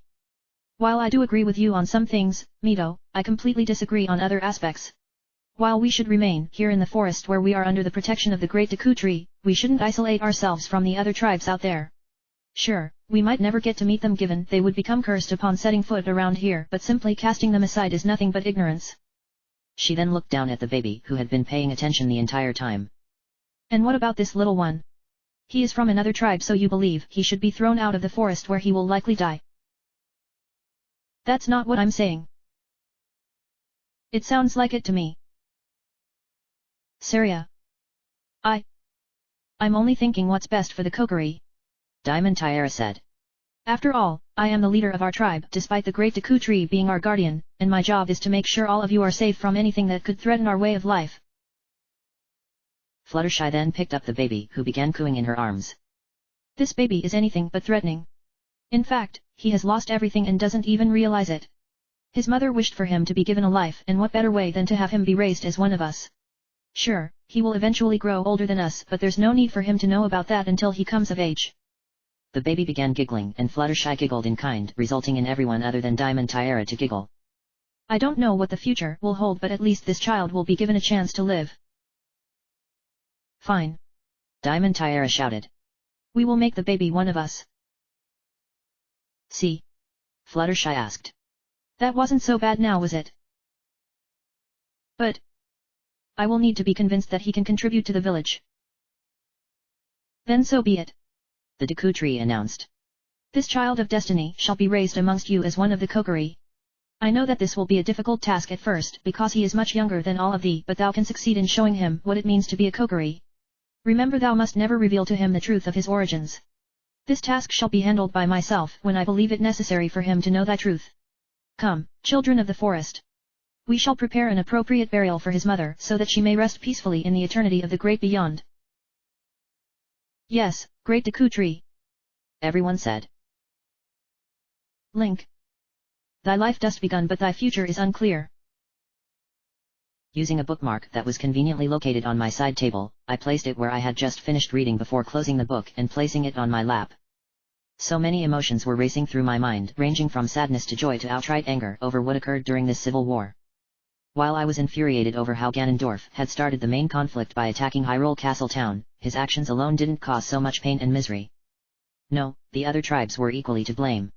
S2: While I do agree with you on some things, Mito, I completely disagree on other aspects. While we should remain here in the forest where we are under the protection of the great Deku Tree, we shouldn't isolate ourselves from the other tribes out there. Sure, we might never get to meet them given they would become cursed upon setting foot around here, but simply casting them aside is nothing but ignorance.
S1: She then looked down at the baby who had been paying attention the entire time.
S2: And what about this little one? He is from another tribe, so you believe he should be thrown out of the forest where he will likely die? That's not what I'm saying. It sounds like it to me. Saria. I'm only thinking what's best for the Kokiri.
S1: Diamond Tiara said.
S2: After all, I am the leader of our tribe despite the great Deku Tree being our guardian, and my job is to make sure all of you are safe from anything that could threaten our way of life.
S1: Fluttershy then picked up the baby who began cooing in her arms.
S2: This baby is anything but threatening. In fact, he has lost everything and doesn't even realize it. His mother wished for him to be given a life, and what better way than to have him be raised as one of us. Sure, he will eventually grow older than us, but there's no need for him to know about that until he comes of age.
S1: The baby began giggling and Fluttershy giggled in kind, resulting in everyone other than Diamond Tiara to giggle.
S2: I don't know what the future will hold, but at least this child will be given a chance to live. Fine.
S1: Diamond Tiara shouted.
S2: We will make the baby one of us.
S1: See? Fluttershy asked.
S2: That wasn't so bad now, was it? But I will need to be convinced that he can contribute to the village. Then so be it.
S1: The Deku Tree announced.
S2: This child of destiny shall be raised amongst you as one of the Kokiri. I know that this will be a difficult task at first because he is much younger than all of thee, but thou can succeed in showing him what it means to be a Kokiri. Remember, thou must never reveal to him the truth of his origins. This task shall be handled by myself when I believe it necessary for him to know thy truth. Come, children of the forest. We shall prepare an appropriate burial for his mother so that she may rest peacefully in the eternity of the great beyond. Yes, great Deku Tree.
S1: Everyone said.
S2: Link. Thy life dost begun, but thy future is unclear.
S1: Using a bookmark that was conveniently located on my side table, I placed it where I had just finished reading before closing the book and placing it on my lap. So many emotions were racing through my mind, ranging from sadness to joy to outright anger over what occurred during this civil war. While I was infuriated over how Ganondorf had started the main conflict by attacking Hyrule Castle Town, his actions alone didn't cause so much pain and misery. No, the other tribes were equally to blame.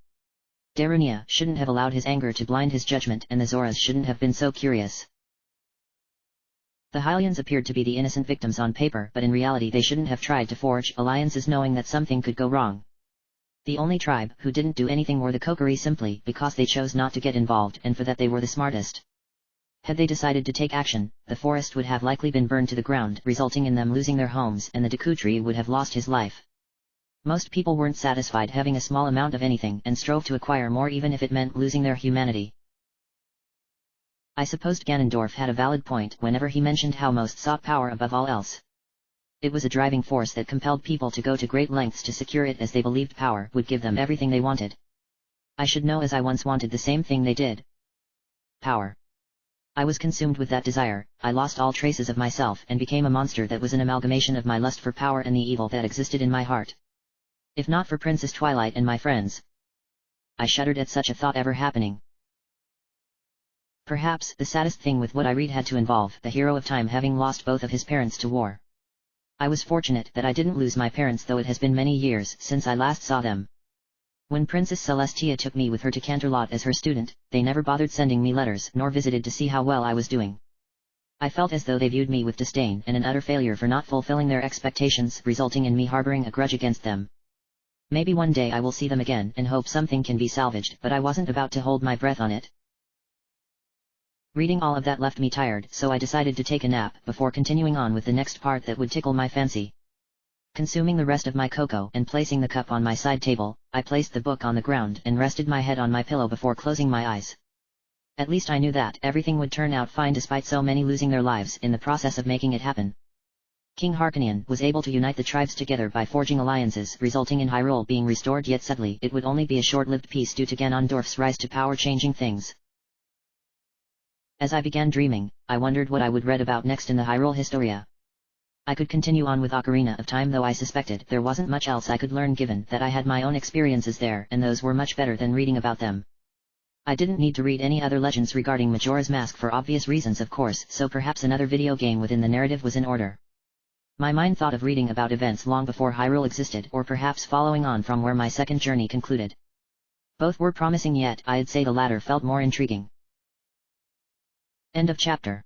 S1: Darunia shouldn't have allowed his anger to blind his judgment, and the Zoras shouldn't have been so curious. The Hylians appeared to be the innocent victims on paper, but in reality they shouldn't have tried to forge alliances knowing that something could go wrong. The only tribe who didn't do anything were the Kokiri, simply because they chose not to get involved, and for that they were the smartest. Had they decided to take action, the forest would have likely been burned to the ground, resulting in them losing their homes, and the Deku Tree would have lost his life. Most people weren't satisfied having a small amount of anything and strove to acquire more, even if it meant losing their humanity. I supposed Ganondorf had a valid point whenever he mentioned how most sought power above all else. It was a driving force that compelled people to go to great lengths to secure it, as they believed power would give them everything they wanted. I should know, as I once wanted the same thing they did. Power. I was consumed with that desire. I lost all traces of myself and became a monster that was an amalgamation of my lust for power and the evil that existed in my heart. If not for Princess Twilight and my friends. I shuddered at such a thought ever happening. Perhaps the saddest thing with what I read had to involve the hero of time having lost both of his parents to war. I was fortunate that I didn't lose my parents, though it has been many years since I last saw them. When Princess Celestia took me with her to Canterlot as her student, they never bothered sending me letters nor visited to see how well I was doing. I felt as though they viewed me with disdain and an utter failure for not fulfilling their expectations, resulting in me harboring a grudge against them. Maybe one day I will see them again and hope something can be salvaged, but I wasn't about to hold my breath on it. Reading all of that left me tired, so I decided to take a nap before continuing on with the next part that would tickle my fancy. Consuming the rest of my cocoa and placing the cup on my side table, I placed the book on the ground and rested my head on my pillow before closing my eyes. At least I knew that everything would turn out fine despite so many losing their lives in the process of making it happen. King Harkonian was able to unite the tribes together by forging alliances, resulting in Hyrule being restored, yet sadly it would only be a short-lived peace due to Ganondorf's rise to power, changing things. As I began dreaming, I wondered what I would read about next in the Hyrule Historia. I could continue on with Ocarina of Time, though I suspected there wasn't much else I could learn given that I had my own experiences there, and those were much better than reading about them. I didn't need to read any other legends regarding Majora's Mask for obvious reasons, of course, so perhaps another video game within the narrative was in order. My mind thought of reading about events long before Hyrule existed, or perhaps following on from where my second journey concluded. Both were promising, yet I'd say the latter felt more intriguing. End of chapter.